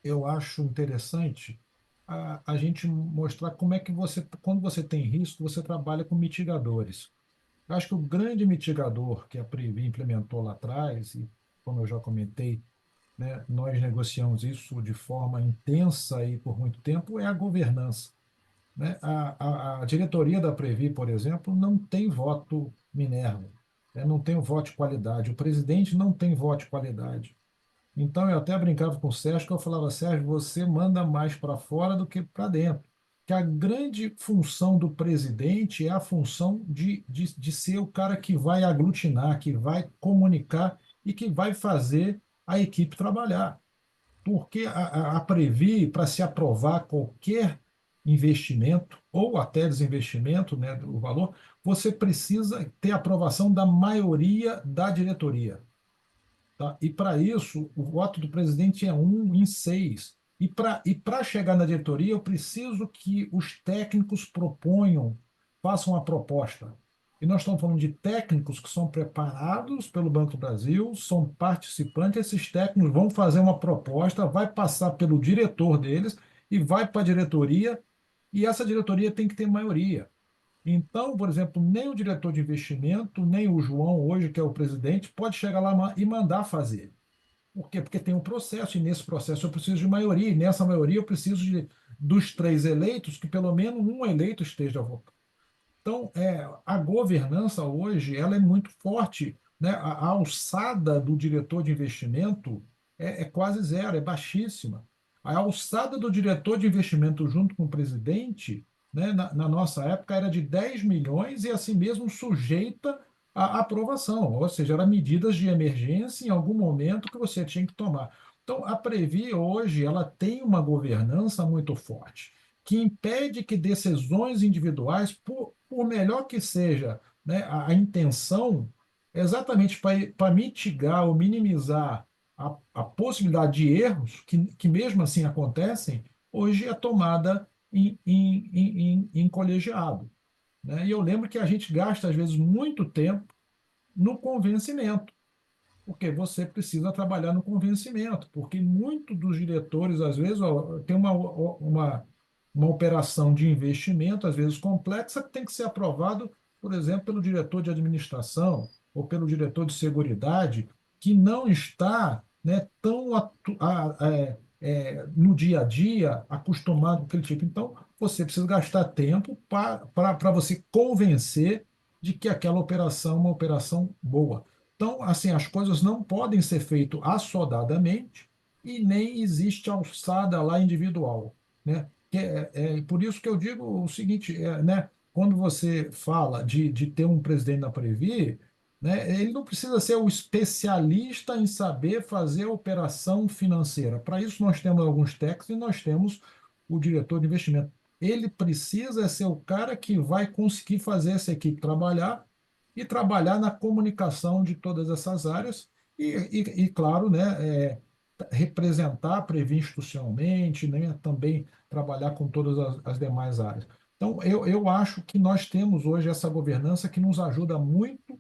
eu acho interessante a gente mostrar como é que você, quando você tem risco, você trabalha com mitigadores. Eu acho que o grande mitigador que a Previ implementou lá atrás, e como eu já comentei, né, nós negociamos isso de forma intensa e por muito tempo, é a governança. Né? A diretoria da Previ, por exemplo, não tem voto Minerva, né? Não tem o voto de qualidade. O presidente não tem voto de qualidade. Então, eu até brincava com o Sérgio, que eu falava, Sérgio, você manda mais para fora do que para dentro. Que a grande função do presidente é a função de ser o cara que vai aglutinar, que vai comunicar e que vai fazer a equipe trabalhar. Porque a Previ, para se aprovar qualquer investimento, ou até desinvestimento, né, do valor, você precisa ter aprovação da maioria da diretoria. Tá? E para isso, o voto do presidente é 1 em 6. E para chegar na diretoria, eu preciso que os técnicos proponham, façam a proposta. E nós estamos falando de técnicos que são preparados pelo Banco do Brasil, são participantes, esses técnicos vão fazer uma proposta, vai passar pelo diretor deles e vai para a diretoria, e essa diretoria tem que ter maioria. Então, por exemplo, nem o diretor de investimento, nem o João, hoje, que é o presidente, pode chegar lá e mandar fazer. Por quê? Porque tem um processo, e nesse processo eu preciso de maioria, e nessa maioria eu preciso dos 3 eleitos, que pelo menos um eleito esteja votando. Então, a governança hoje ela é muito forte, né? A alçada do diretor de investimento é quase zero, é baixíssima. A alçada do diretor de investimento junto com o presidente, né, na nossa época, era de 10 milhões e, assim mesmo, sujeita à aprovação, ou seja, eram medidas de emergência em algum momento que você tinha que tomar. Então, a Previ hoje ela tem uma governança muito forte que impede que decisões individuais, por melhor que seja, né, a intenção, exatamente para mitigar ou minimizar a possibilidade de erros, que mesmo assim acontecem, hoje é tomada em colegiado. né? E eu lembro que a gente gasta, às vezes, muito tempo no convencimento, porque você precisa trabalhar no convencimento, porque muitos dos diretores, às vezes, ó, tem uma operação de investimento, às vezes complexa, que tem que ser aprovado, por exemplo, pelo diretor de administração ou pelo diretor de seguridade, que não está, né, tão no dia a dia acostumado com aquele tipo. Então, você precisa gastar tempo para você convencer de que aquela operação é uma operação boa. Então, assim, as coisas não podem ser feitas assodadamente e nem existe alçada lá individual, né? Por isso que eu digo o seguinte, né? Quando você fala de ter um presidente da Previ, né, ele não precisa ser o especialista em saber fazer a operação financeira. Para isso, nós temos alguns técnicos e nós temos o diretor de investimento. Ele precisa ser o cara que vai conseguir fazer essa equipe trabalhar e trabalhar na comunicação de todas essas áreas e claro, né, representar a Previ institucionalmente, né, também trabalhar com todas as demais áreas. Então, eu acho que nós temos hoje essa governança que nos ajuda muito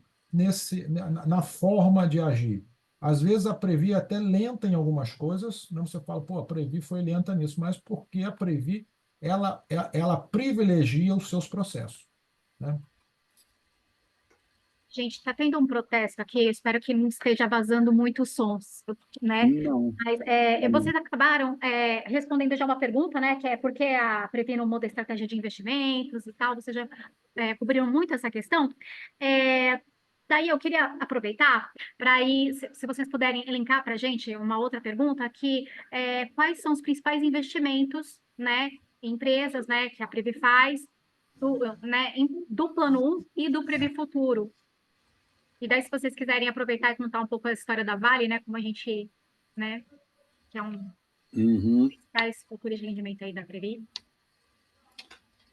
na forma de agir. Às vezes a Previ é até lenta em algumas coisas, não você fala, pô, a Previ foi lenta nisso, mas porque a Previ ela privilegia os seus processos, né? Gente, está tendo um protesto aqui, eu espero que não esteja vazando muitos sons, né? Não, Mas não. vocês acabaram respondendo já uma pergunta, né? Que é por que a Previ não muda a estratégia de investimentos e tal, vocês já cobriram muito essa questão. É, daí eu queria aproveitar para aí, se vocês puderem elencar para a gente uma outra pergunta, que quais são os principais investimentos, né, em empresas, né, que a Previ faz, do plano 1 e do Previ Futuro. E daí, se vocês quiserem aproveitar e contar um pouco a história da Vale, né, como a gente, né, que é um dos Uhum. principais fatores de rendimento aí da Previ.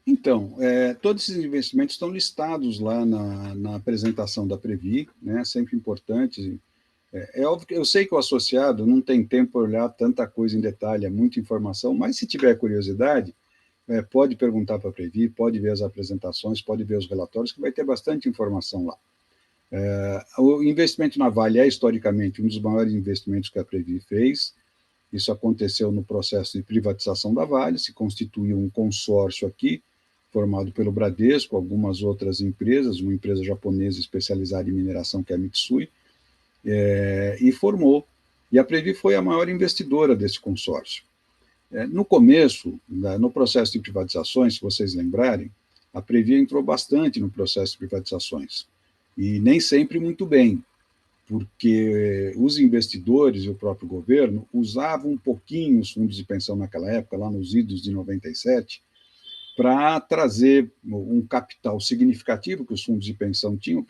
Então, todos esses investimentos estão listados lá na apresentação da Previ, né? Sempre importante. É óbvio que eu sei que o associado não tem tempo para olhar tanta coisa em detalhe, é muita informação, mas se tiver curiosidade, pode perguntar para a Previ, pode ver as apresentações, pode ver os relatórios, que vai ter bastante informação lá. O investimento na Vale é, historicamente, um dos maiores investimentos que a Previ fez. Isso aconteceu no processo de privatização da Vale, se constituiu um consórcio aqui, formado pelo Bradesco, algumas outras empresas, uma empresa japonesa especializada em mineração, que é a Mitsui, e formou. E a Previ foi a maior investidora desse consórcio. No começo, no processo de privatizações, se vocês lembrarem, a Previ entrou bastante no processo de privatizações, e nem sempre muito bem, porque os investidores e o próprio governo usavam um pouquinho os fundos de pensão naquela época, lá nos idos de 97, para trazer um capital significativo que os fundos de pensão tinham,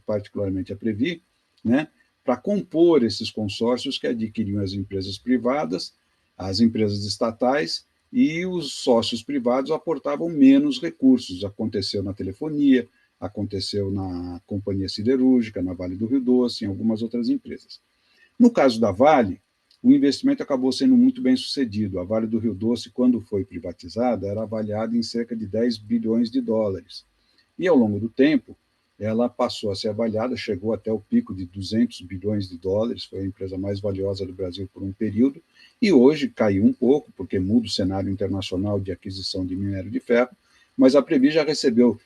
particularmente a Previ, né, para compor esses consórcios que adquiriam as empresas privadas, as empresas estatais, e os sócios privados aportavam menos recursos. Aconteceu na telefonia, aconteceu na Companhia Siderúrgica, na Vale do Rio Doce, em algumas outras empresas. No caso da Vale, o investimento acabou sendo muito bem sucedido. A Vale do Rio Doce, quando foi privatizada, era avaliada em cerca de 10 bilhões de dólares. E, ao longo do tempo, ela passou a ser avaliada, chegou até o pico de 200 bilhões de dólares, foi a empresa mais valiosa do Brasil por um período, e hoje caiu um pouco, porque muda o cenário internacional de aquisição de minério de ferro, mas a Previ já recebeu.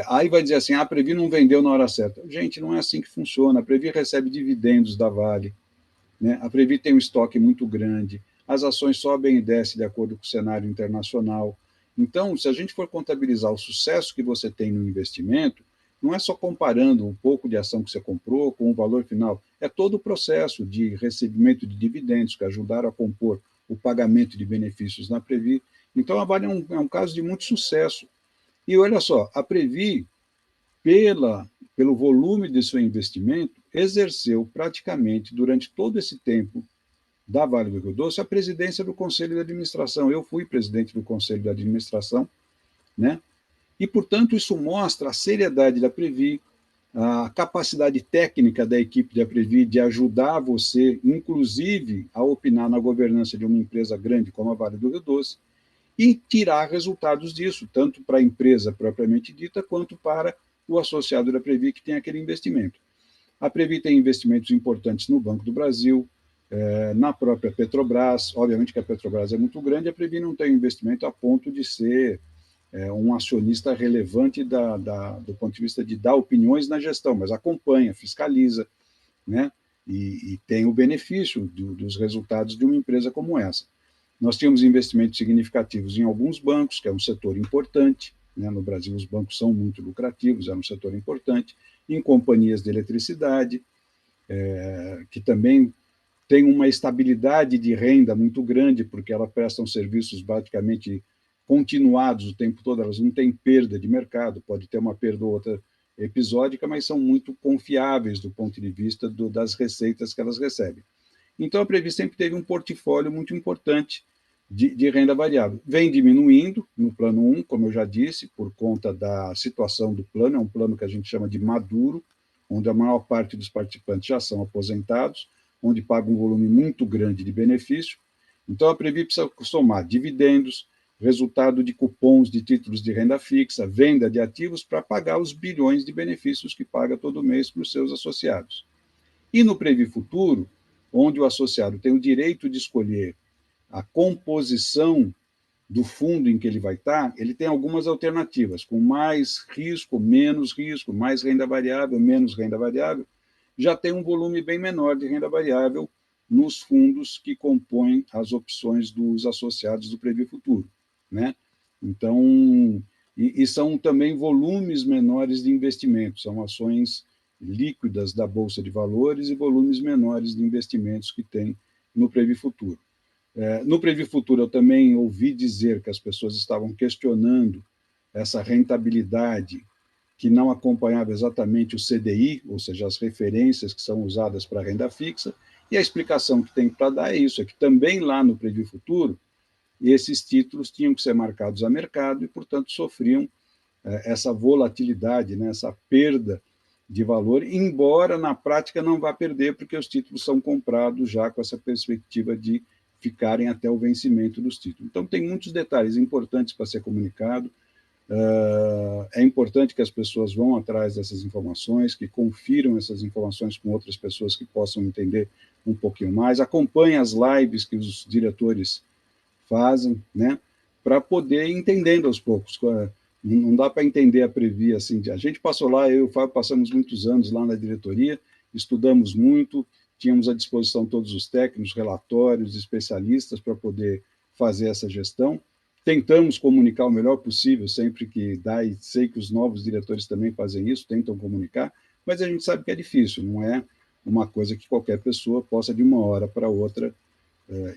Aí vai dizer assim, a Previ não vendeu na hora certa. Gente, não é assim que funciona. A Previ recebe dividendos da Vale, né? A Previ tem um estoque muito grande, as ações sobem e descem de acordo com o cenário internacional. Então, se a gente for contabilizar o sucesso que você tem no investimento, não é só comparando um pouco de ação que você comprou com o valor final, é todo o processo de recebimento de dividendos que ajudaram a compor o pagamento de benefícios na Previ. Então, a Vale é um caso de muito sucesso. E olha só, a Previ, pelo volume de seu investimento, exerceu praticamente, durante todo esse tempo da Vale do Rio Doce, a presidência do Conselho de Administração. Eu fui presidente do Conselho de Administração, né? E, portanto, isso mostra a seriedade da Previ, a capacidade técnica da equipe da Previ de ajudar você, inclusive, a opinar na governança de uma empresa grande como a Vale do Rio Doce. e tirar resultados disso, tanto para a empresa propriamente dita, quanto para o associado da Previ que tem aquele investimento. A Previ tem investimentos importantes no Banco do Brasil, na própria Petrobras. Obviamente que a Petrobras é muito grande, a Previ não tem investimento a ponto de ser um acionista relevante do ponto de vista de dar opiniões na gestão, mas acompanha, fiscaliza, né? E tem o benefício dos resultados de uma empresa como essa. Nós tínhamos investimentos significativos em alguns bancos, que é um setor importante, né? No Brasil os bancos são muito lucrativos, é um setor importante, em companhias de eletricidade, que também tem uma estabilidade de renda muito grande, porque elas prestam serviços basicamente continuados o tempo todo, elas não têm perda de mercado, pode ter uma perda ou outra episódica, mas são muito confiáveis do ponto de vista das receitas que elas recebem. Então, a Previ sempre teve um portfólio muito importante de renda variável. Vem diminuindo no plano 1, como eu já disse, por conta da situação do plano, é um plano que a gente chama de maduro, onde a maior parte dos participantes já são aposentados, onde paga um volume muito grande de benefício. Então, a Previ precisa somar dividendos, resultado de cupons de títulos de renda fixa, venda de ativos para pagar os bilhões de benefícios que paga todo mês para os seus associados. E no Previ Futuro, onde o associado tem o direito de escolher a composição do fundo em que ele vai estar, ele tem algumas alternativas, com mais risco, mais renda variável, menos renda variável, já tem um volume bem menor de renda variável nos fundos que compõem as opções dos associados do Previ Futuro, né? Então, e são também volumes menores de investimento, são ações líquidas da Bolsa de Valores e volumes menores de investimentos que tem no Previ Futuro. No Previ Futuro, eu também ouvi dizer que as pessoas estavam questionando essa rentabilidade que não acompanhava exatamente o CDI, ou seja, as referências que são usadas para a renda fixa, e a explicação que tem para dar é isso, é que também lá no Previ Futuro, esses títulos tinham que ser marcados a mercado e, portanto, sofriam essa volatilidade, né, essa perda de valor, embora na prática não vá perder, porque os títulos são comprados já com essa perspectiva de ficarem até o vencimento dos títulos. Então, tem muitos detalhes importantes para ser comunicado. É importante que as pessoas vão atrás dessas informações, que confiram essas informações com outras pessoas que possam entender um pouquinho mais, acompanhem as lives que os diretores fazem, né, para poder ir entendendo aos poucos. Não dá para entender a Previ assim. A gente passou lá, eu e o Fábio passamos muitos anos lá na diretoria, estudamos muito, tínhamos à disposição todos os técnicos, relatórios, especialistas para poder fazer essa gestão. Tentamos comunicar o melhor possível sempre que dá, e sei que os novos diretores também fazem isso, tentam comunicar, mas a gente sabe que é difícil, não é uma coisa que qualquer pessoa possa, de uma hora para outra,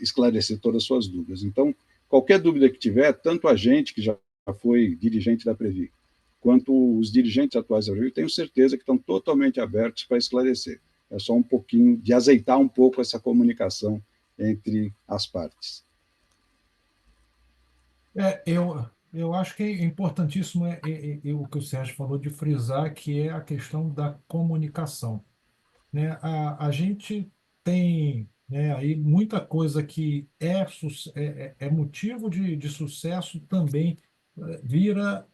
esclarecer todas as suas dúvidas. Então, qualquer dúvida que tiver, tanto a gente, que já foi dirigente da Previ, quanto os dirigentes atuais da Previ, tenho certeza que estão totalmente abertos para esclarecer. É só um pouquinho de azeitar um pouco essa comunicação entre as partes. Eu acho que é importantíssimo o que o Sérgio falou de frisar, que é a questão da comunicação, né? A gente tem, né, aí muita coisa que é motivo de sucesso também vira,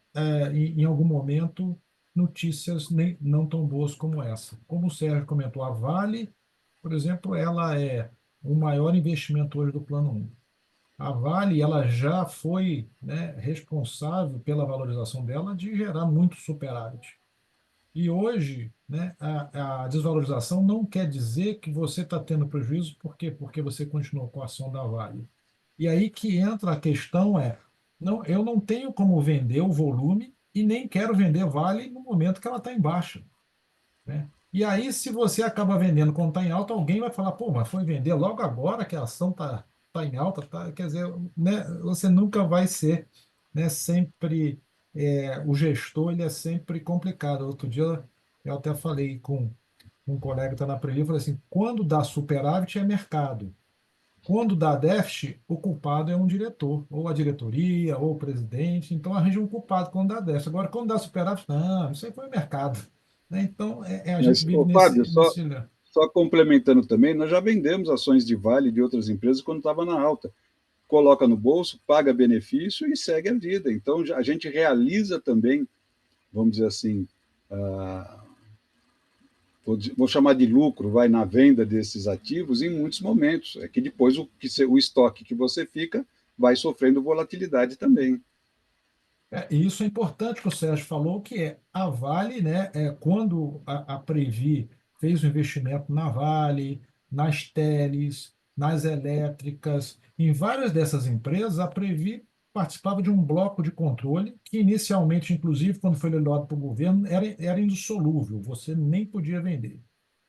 em algum momento, notícias nem, não tão boas como essa. Como o Sérgio comentou, a Vale, por exemplo, ela é o maior investimento hoje do Plano 1. A Vale, ela já foi, né, responsável pela valorização dela de gerar muito superávit. E hoje, né, a desvalorização não quer dizer que você está tendo prejuízo, por quê? Porque você continuou com a ação da Vale. E aí que entra a questão não, eu não tenho como vender o volume e nem quero vender Vale no momento que ela está em baixa, né? E aí, se você acaba vendendo quando está em alta, alguém vai falar, pô, mas foi vender logo agora que a ação tá em alta, tá? Quer dizer, né, você nunca vai ser, né, sempre, o gestor, ele é sempre complicado. Outro dia eu até falei com um colega que está na Previ, eu falei assim, quando dá superávit é mercado. Quando dá déficit, o culpado é um diretor, ou a diretoria, ou o presidente. Então, arranja um culpado quando dá déficit. Agora, quando dá superávit, não, isso aí foi o mercado, né? Então, a gente Mas, vive Fábio, nesse só complementando também, nós já vendemos ações de Vale e de outras empresas quando estava na alta. coloca no bolso, paga benefício e segue a vida. Então, a gente realiza também, vamos dizer assim, vou chamar de lucro, vai na venda desses ativos em muitos momentos. É que depois o estoque que você fica vai sofrendo volatilidade também. E isso é importante que o Sérgio falou, que é a Vale, né, quando a Previ fez o investimento na Vale, nas Teles, nas elétricas, em várias dessas empresas, a Previ participava de um bloco de controle que inicialmente, inclusive, quando foi leiloado para o governo, era indissolúvel, você nem podia vender.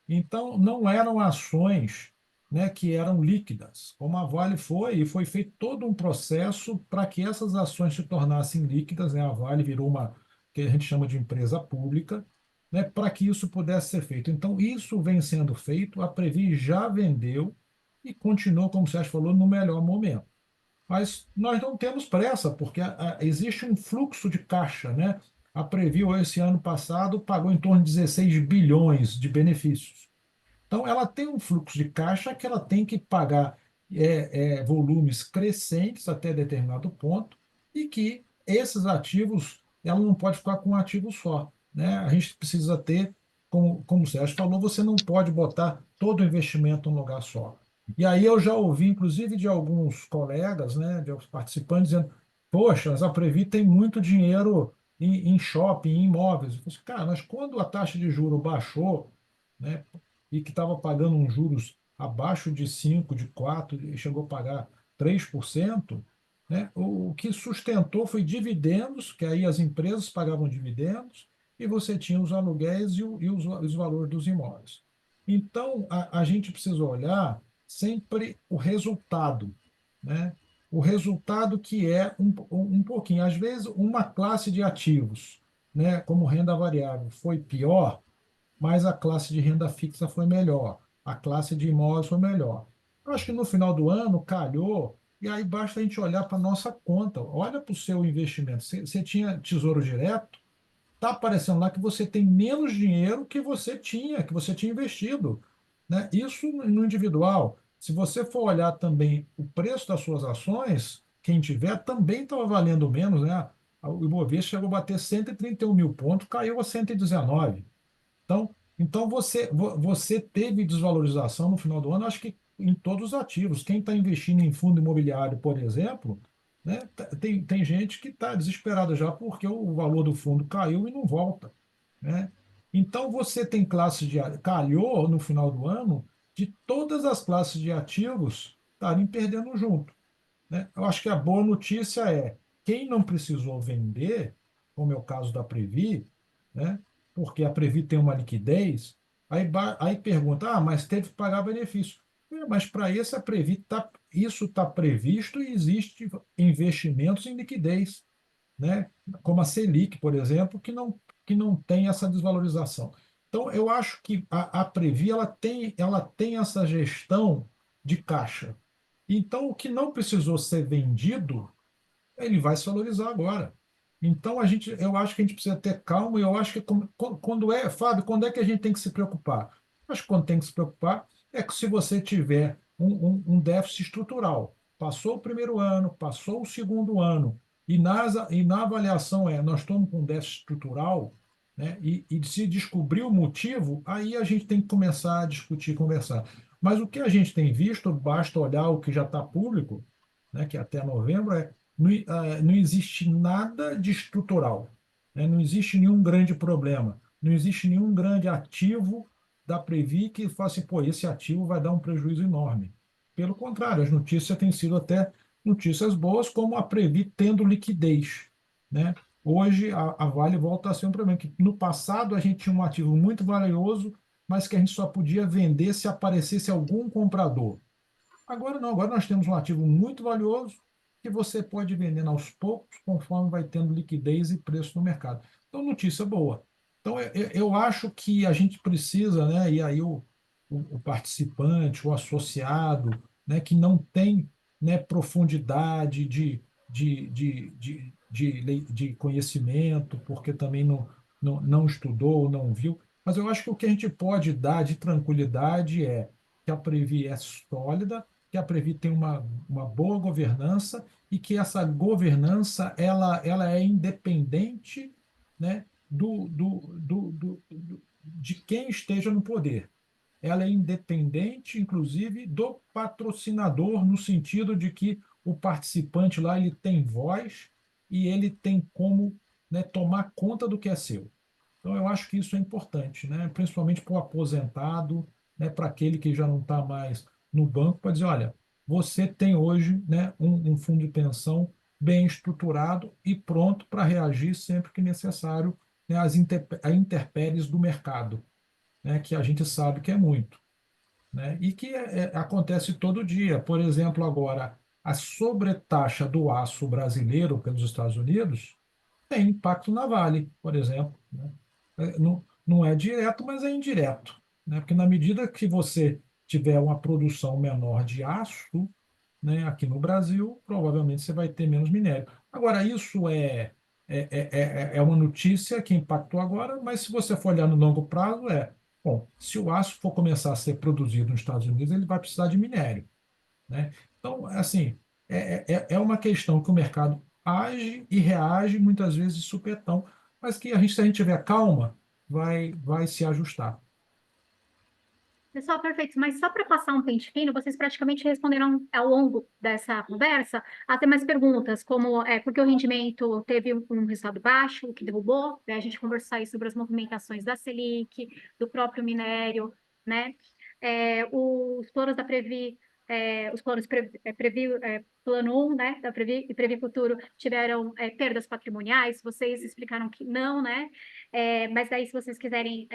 Então, não eram ações, né, que eram líquidas, como a Vale foi, e foi feito todo um processo para que essas ações se tornassem líquidas, né? A Vale virou uma, que a gente chama de empresa pública, né, para que isso pudesse ser feito. Então, isso vem sendo feito, a Previ já vendeu e continua, como o Sérgio falou, no melhor momento. Mas nós não temos pressa, porque existe um fluxo de caixa, né? A Preview, esse ano passado, pagou em torno de 16 bilhões de benefícios. Então, ela tem um fluxo de caixa que ela tem que pagar volumes crescentes até determinado ponto e que esses ativos, ela não pode ficar com um ativo só, né? A gente precisa ter, como o Sérgio falou, você não pode botar todo o investimento num lugar só. E aí eu já ouvi, inclusive, de alguns colegas, né, de alguns participantes, dizendo: poxa, a Previ tem muito dinheiro em shopping, em imóveis. Eu falei assim, cara, mas quando a taxa de juro baixou, né, e que estava pagando uns juros abaixo de 5, de 4, e chegou a pagar 3%, né, o que sustentou foi dividendos, que aí as empresas pagavam dividendos, e você tinha os aluguéis os valores dos imóveis. Então, a gente precisa olhar sempre o resultado, né? O resultado que é um pouquinho. Às vezes, uma classe de ativos, né, como renda variável, foi pior, mas a classe de renda fixa foi melhor, a classe de imóveis foi melhor. Eu acho que no final do ano calhou, e aí basta a gente olhar para a nossa conta, olha para o seu investimento. Você tinha Tesouro Direto, está aparecendo lá que você tem menos dinheiro que você tinha investido, né? Isso no individual. Se você for olhar também o preço das suas ações, quem tiver também estava valendo menos, né? O Ibovespa chegou a bater 131 mil pontos, caiu a 119. Então você teve desvalorização no final do ano, acho que em todos os ativos. Quem está investindo em fundo imobiliário, por exemplo, né, tem gente que está desesperada já porque o valor do fundo caiu e não volta, né? Então você tem classes de calhou no final do ano de todas as classes de ativos estarem perdendo junto, né? Eu acho que a boa notícia é quem não precisou vender, como é o caso da Previ, né? Porque a Previ tem uma liquidez, aí pergunta, mas teve que pagar benefício. Mas para isso a Previ isso está previsto e existe investimentos em liquidez, né? Como a Selic, por exemplo, que não tem essa desvalorização. Então, eu acho que a Previ ela tem essa gestão de caixa. Então, o que não precisou ser vendido, ele vai se valorizar agora. Então, eu acho que a gente precisa ter calma, e eu acho que Fábio, quando é que a gente tem que se preocupar? Acho que quando tem que se preocupar é que se você tiver um déficit estrutural, passou o primeiro ano, passou o segundo ano, e na avaliação nós estamos com um déficit estrutural, né, e se descobrir o motivo, aí a gente tem que começar a discutir, conversar. Mas o que a gente tem visto, basta olhar o que já está público, né, que até novembro não existe nada de estrutural, né? Não existe nenhum grande problema, não existe nenhum grande ativo da Previ que fala assim, pô, esse ativo vai dar um prejuízo enorme. Pelo contrário, as notícias têm sido até notícias boas, como a Previ tendo liquidez, né? Hoje a Vale volta a ser um problema, que no passado a gente tinha um ativo muito valioso, mas que a gente só podia vender se aparecesse algum comprador. Agora não, agora nós temos um ativo muito valioso que você pode ir vendendo aos poucos, conforme vai tendo liquidez e preço no mercado. Então, notícia boa. Então, eu acho que a gente precisa, né, e aí o participante, o associado, né, que não tem, né, profundidade de conhecimento, porque também não estudou, não viu, mas eu acho que o que a gente pode dar de tranquilidade é que a Previ é sólida, que que a Previ tem uma boa governança e que essa governança ela é independente, né, de quem esteja no poder. Ela é independente, inclusive, do patrocinador, no sentido de que o participante lá ele tem voz e ele tem como, né, tomar conta do que é seu. Então, eu acho que isso é importante, né? Principalmente para o aposentado, né? Para aquele que já não está mais no banco, para dizer, olha, você tem hoje, né, um fundo de pensão bem estruturado e pronto para reagir sempre que necessário, né, às intempéries do mercado, né, que a gente sabe que é muito, né, e que acontece todo dia. Por exemplo, agora, a sobretaxa do aço brasileiro pelos Estados Unidos tem impacto na Vale, por exemplo, né? Não é direto, mas é indireto, né? Porque na medida que você tiver uma produção menor de aço, né, aqui no Brasil, provavelmente você vai ter menos minério. Agora, isso é uma notícia que impactou agora, mas se você for olhar no longo prazo, bom, se o aço for começar a ser produzido nos Estados Unidos, ele vai precisar de minério, né? Então, assim, é uma questão que o mercado age e reage muitas vezes de supetão, mas que se a gente tiver calma, vai se ajustar. Pessoal, perfeito. Mas só para passar um pente fino, vocês praticamente responderam ao longo dessa conversa até mais perguntas, como porque o rendimento teve um resultado baixo, o que derrubou, né? A gente conversar aí sobre as movimentações da Selic, do próprio minério, né? Os planos da Previ, os planos Previ, plano 1, né, da Previ e Previ Futuro tiveram perdas patrimoniais, vocês explicaram que não, né? Mas daí, se vocês quiserem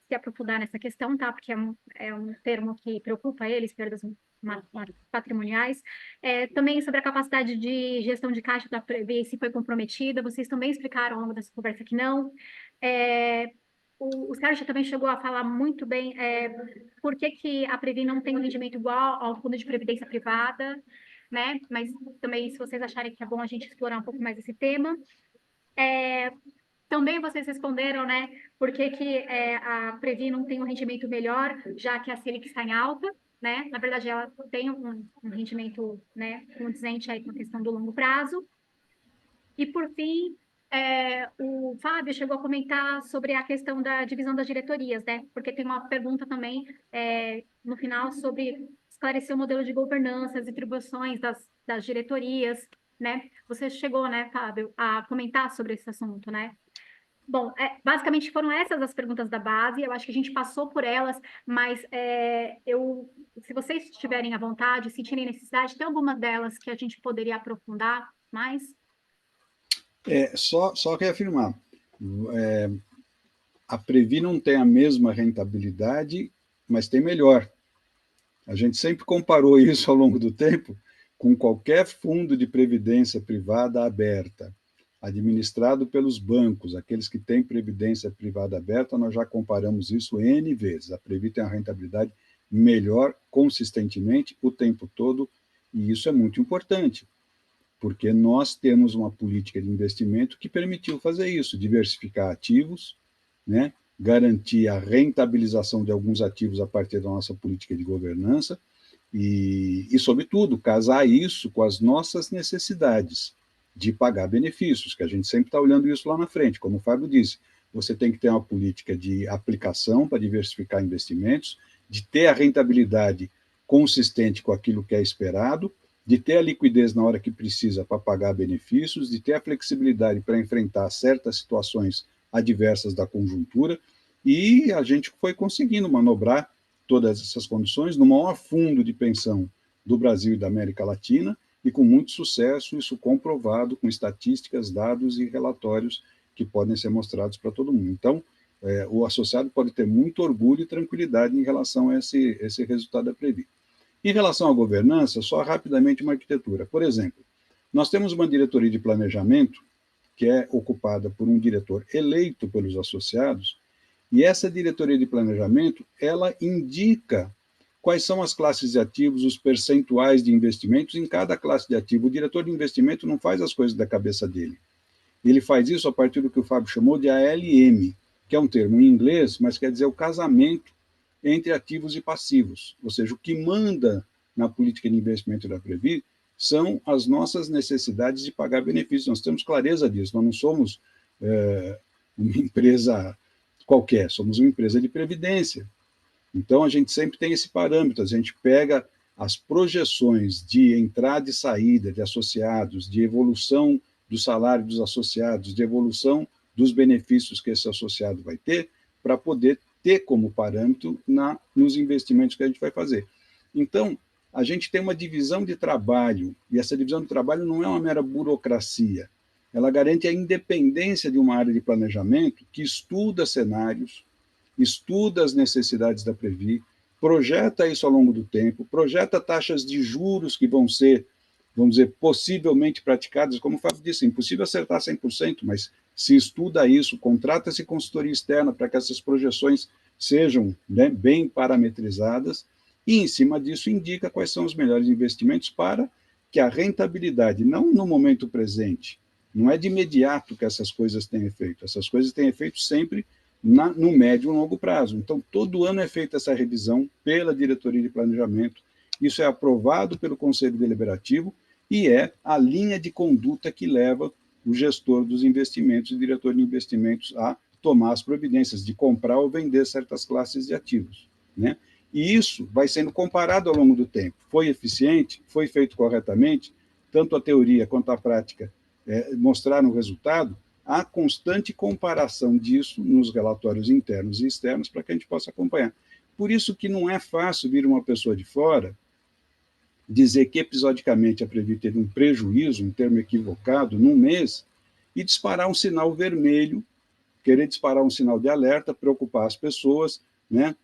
se aprofundar nessa questão, tá? Porque é um termo que preocupa eles, perdas patrimoniais. Também sobre a capacidade de gestão de caixa da Previ, se foi comprometida, vocês também explicaram ao longo dessa conversa que não. O Sérgio também chegou a falar muito bem por que a Previ não tem um rendimento igual ao fundo de previdência privada, né? Mas também, se vocês acharem que é bom a gente explorar um pouco mais esse tema. Também vocês responderam, né, por que a Previ não tem um rendimento melhor, já que a Selic está em alta, né? Na verdade, ela tem um rendimento, né, condizente aí com a questão do longo prazo. E, por fim, o Fábio chegou a comentar sobre a questão da divisão das diretorias, né? Porque tem uma pergunta também no final sobre esclarecer o modelo de governança, as atribuições das diretorias, né? Você chegou, né, Fábio, a comentar sobre esse assunto, né? Bom, basicamente foram essas as perguntas da base, eu acho que a gente passou por elas, mas se vocês estiverem à vontade, sentirem necessidade, tem alguma delas que a gente poderia aprofundar mais? Só reafirmar, a Previ não tem a mesma rentabilidade, mas tem melhor. A gente sempre comparou isso ao longo do tempo com qualquer fundo de previdência privada aberta, administrado pelos bancos, aqueles que têm previdência privada aberta, nós já comparamos isso N vezes. A Previ tem uma rentabilidade melhor consistentemente o tempo todo, e isso é muito importante, porque nós temos uma política de investimento que permitiu fazer isso, diversificar ativos, né, garantir a rentabilização de alguns ativos a partir da nossa política de governança e, sobretudo, casar isso com as nossas necessidades de pagar benefícios, que a gente sempre está olhando isso lá na frente. Como o Fábio disse, você tem que ter uma política de aplicação para diversificar investimentos, de ter a rentabilidade consistente com aquilo que é esperado, de ter a liquidez na hora que precisa para pagar benefícios, de ter a flexibilidade para enfrentar certas situações adversas da conjuntura, e a gente foi conseguindo manobrar todas essas condições no maior fundo de pensão do Brasil e da América Latina, e com muito sucesso, isso comprovado com estatísticas, dados e relatórios que podem ser mostrados para todo mundo. Então, o associado pode ter muito orgulho e tranquilidade em relação a esse resultado da Previ. Em relação à governança, só rapidamente uma arquitetura. Por exemplo, nós temos uma diretoria de planejamento que é ocupada por um diretor eleito pelos associados, e essa diretoria de planejamento, ela indica quais são as classes de ativos, os percentuais de investimentos em cada classe de ativo. O diretor de investimento não faz as coisas da cabeça dele. Ele faz isso a partir do que o Fábio chamou de ALM, que é um termo em inglês, mas quer dizer o casamento entre ativos e passivos. Ou seja, o que manda na política de investimento da Previ são as nossas necessidades de pagar benefícios. Nós temos clareza disso, nós não somos uma empresa qualquer, somos uma empresa de previdência. Então, a gente sempre tem esse parâmetro, a gente pega as projeções de entrada e saída de associados, de evolução do salário dos associados, de evolução dos benefícios que esse associado vai ter, para poder ter como parâmetro nos investimentos que a gente vai fazer. Então, a gente tem uma divisão de trabalho, e essa divisão de trabalho não é uma mera burocracia, ela garante a independência de uma área de planejamento que estuda cenários, estuda as necessidades da Previ, projeta isso ao longo do tempo, projeta taxas de juros que vão ser, vamos dizer, possivelmente praticadas, como o Fábio disse, é impossível acertar 100%, mas se estuda isso, contrata-se consultoria externa para que essas projeções sejam, né, bem parametrizadas, e, em cima disso, indica quais são os melhores investimentos para que a rentabilidade, não no momento presente, não é de imediato que essas coisas têm efeito, essas coisas têm efeito sempre no médio e longo prazo. Então, todo ano é feita essa revisão pela diretoria de planejamento, isso é aprovado pelo Conselho Deliberativo e é a linha de conduta que leva o gestor dos investimentos, o diretor de investimentos, a tomar as providências de comprar ou vender certas classes de ativos, né? E isso vai sendo comparado ao longo do tempo. Foi eficiente? Foi feito corretamente? Tanto a teoria quanto a prática mostraram o resultado. Há constante comparação disso nos relatórios internos e externos para que a gente possa acompanhar. Por isso que não é fácil vir uma pessoa de fora dizer que episodicamente a Previ teve um prejuízo, um termo equivocado, num mês, e disparar um sinal vermelho, querer disparar um sinal de alerta, preocupar as pessoas, né?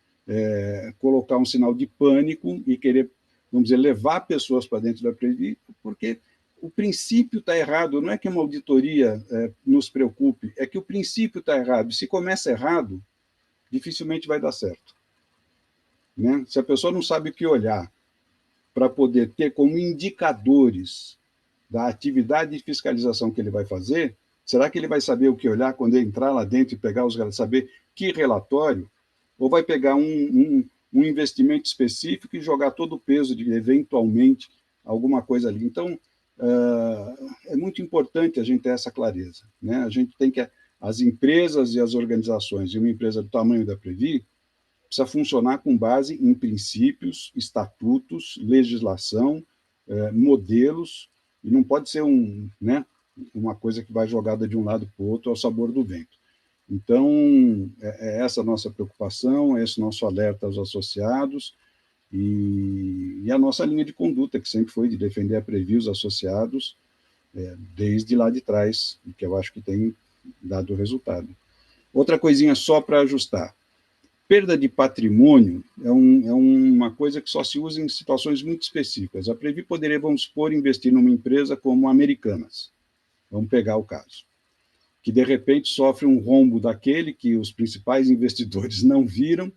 Colocar um sinal de pânico e querer, vamos dizer, levar pessoas para dentro da Previ, porque o princípio está errado, não é que uma auditoria nos preocupe, é que o princípio está errado. Se começa errado, dificilmente vai dar certo, né? Se a pessoa não sabe o que olhar para poder ter como indicadores da atividade de fiscalização que ele vai fazer, será que ele vai saber o que olhar quando ele entrar lá dentro e pegar saber que relatório? Ou vai pegar um investimento específico e jogar todo o peso de, eventualmente, alguma coisa ali? Então, é muito importante a gente ter essa clareza, né? A gente tem que, as empresas e as organizações, e uma empresa do tamanho da Previ, precisa funcionar com base em princípios, estatutos, legislação, modelos, e não pode ser né, uma coisa que vai jogada de um lado para o outro ao sabor do vento. Então, é essa a nossa preocupação, é esse nosso alerta aos associados e a nossa linha de conduta, que sempre foi de defender a Previ os associados desde lá de trás, e que eu acho que tem dado resultado. Outra coisinha só para ajustar. Perda de patrimônio é uma coisa que só se usa em situações muito específicas. A Previ poderia, vamos supor, investir numa empresa como Americanas. Vamos pegar o caso. Que, de repente, sofre um rombo daquele que os principais investidores não viram,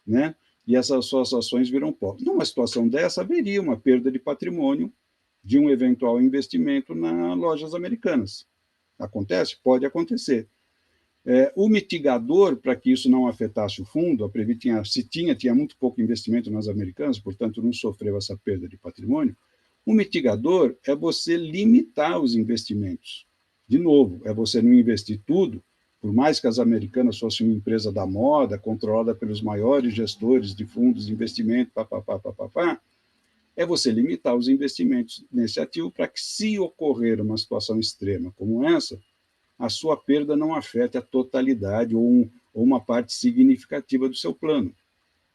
né? E essas suas ações viram pó. Numa situação dessa, haveria uma perda de patrimônio de um eventual investimento nas lojas americanas. Acontece? Pode acontecer. O mitigador, para que isso não afetasse o fundo, a Previ tinha muito pouco investimento nas americanas, portanto, não sofreu essa perda de patrimônio. O mitigador é você limitar os investimentos. De novo, é você não investir tudo, por mais que as americanas fossem uma empresa da moda, controlada pelos maiores gestores de fundos de investimento, é você limitar os investimentos nesse ativo para que, se ocorrer uma situação extrema como essa, a sua perda não afete a totalidade ou uma parte significativa do seu plano,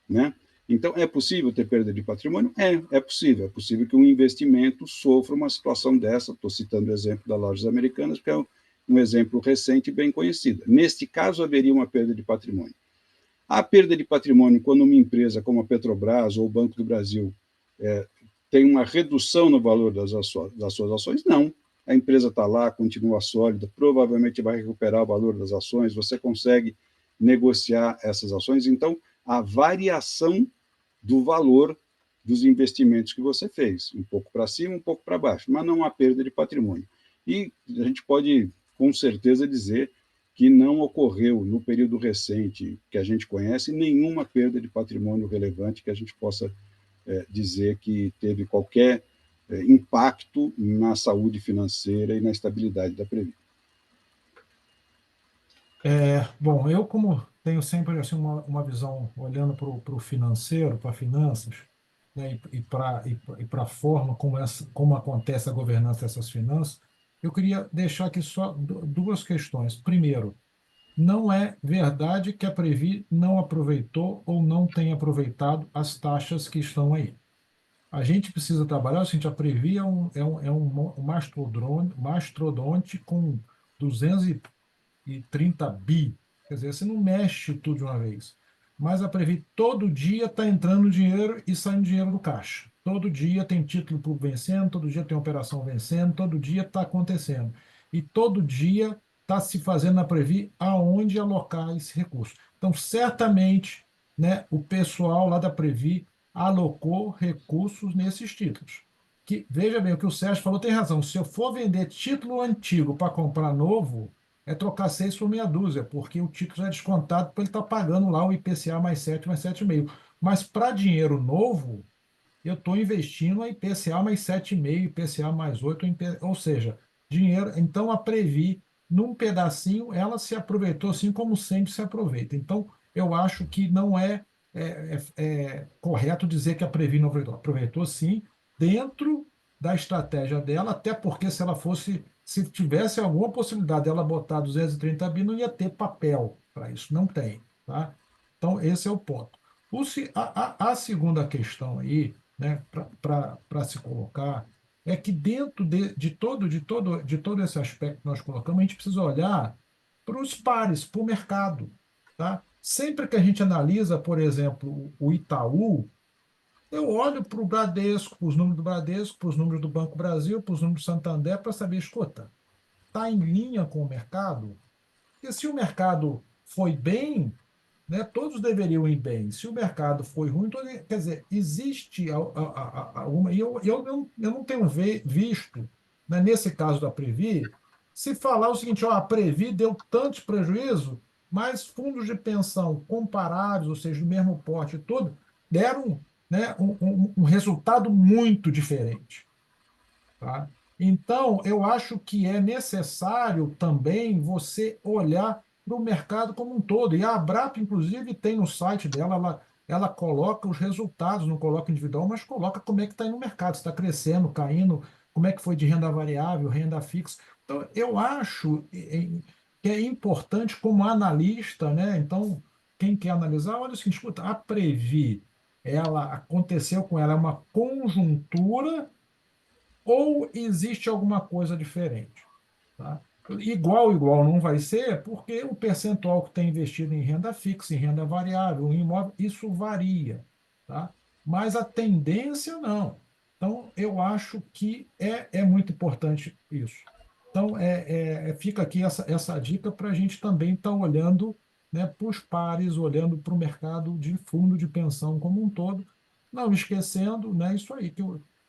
né? Então, é possível ter perda de patrimônio? É possível. É possível que um investimento sofra uma situação dessa. Estou citando o exemplo das lojas americanas, porque é um exemplo recente e bem conhecido. Neste caso, haveria uma perda de patrimônio. A perda de patrimônio, quando uma empresa como a Petrobras ou o Banco do Brasil tem uma redução no valor das suas ações, não. A empresa está lá, continua sólida, provavelmente vai recuperar o valor das ações, você consegue negociar essas ações. Então, a variação do valor dos investimentos que você fez, um pouco para cima, um pouco para baixo, mas não há perda de patrimônio. E a gente pode, com certeza, dizer que não ocorreu, no período recente que a gente conhece, nenhuma perda de patrimônio relevante que a gente possa dizer que teve qualquer impacto na saúde financeira e na estabilidade da Previ. Bom, eu como tenho sempre assim, uma visão olhando para o financeiro, para finanças, né, e para a forma como acontece a governança dessas finanças, eu queria deixar aqui só duas questões. Primeiro, não é verdade que a Previ não aproveitou ou não tem aproveitado as taxas que estão aí. A gente precisa trabalhar, a gente a Previ é um mastodonte com 230 bi. Quer dizer, você não mexe tudo de uma vez. Mas a Previ todo dia está entrando dinheiro e saindo dinheiro do caixa. Todo dia tem título público vencendo, todo dia tem operação vencendo, todo dia está acontecendo. E todo dia está se fazendo na Previ aonde alocar esse recurso. Então, certamente, né, o pessoal lá da Previ alocou recursos nesses títulos. Que, veja bem, o que o Sérgio falou tem razão. Se eu for vender título antigo para comprar novo, é trocar 6 por meia dúzia, porque o título já é descontado para ele estar pagando lá o IPCA mais 7, mais 7,5. Mas para dinheiro novo, eu estou investindo a IPCA mais 7,5, IPCA mais 8, ou seja, dinheiro. Então, a Previ, num pedacinho, ela se aproveitou assim como sempre se aproveita. Então, eu acho que não é correto dizer que a Previ não aproveitou. Aproveitou sim, dentro da estratégia dela, até porque se tivesse alguma possibilidade dela botar 230 bi, não ia ter papel para isso, não tem, tá? Então, esse é o ponto. A segunda questão aí, né, para se colocar, é que dentro de todo esse aspecto que nós colocamos, a gente precisa olhar para os pares, para o mercado. Tá? Sempre que a gente analisa, por exemplo, o Itaú, eu olho para o Bradesco, para os números do Bradesco, para os números do Banco Brasil, para os números do Santander, para saber, escuta, está em linha com o mercado? Porque se o mercado foi bem, né, todos deveriam ir bem. Se o mercado foi ruim, quer dizer, existe alguma. E eu não tenho visto, né, nesse caso da Previ, se falar o seguinte: ó, a Previ deu tantos prejuízo, mas fundos de pensão comparáveis, ou seja, do mesmo porte e tudo, deram, né, um resultado muito diferente. Tá? Então, eu acho que é necessário também você olhar para o mercado como um todo. E a Abrap, inclusive, tem no site dela, ela coloca os resultados, não coloca individual, mas coloca como é que está aí no mercado, se está crescendo, caindo, como é que foi de renda variável, renda fixa. Então, eu acho que é importante como analista, né? Então, quem quer analisar, olha o seguinte, escuta, a Previ, ela aconteceu com ela uma conjuntura ou existe alguma coisa diferente? Tá? Igual não vai ser, porque o percentual que tem investido em renda fixa, em renda variável, em imóvel, isso varia. Tá? Mas a tendência não. Então, eu acho que é muito importante isso. Então, fica aqui essa dica para a gente também estar olhando, né, para os pares, olhando para o mercado de fundo de pensão como um todo, não esquecendo, né, isso aí,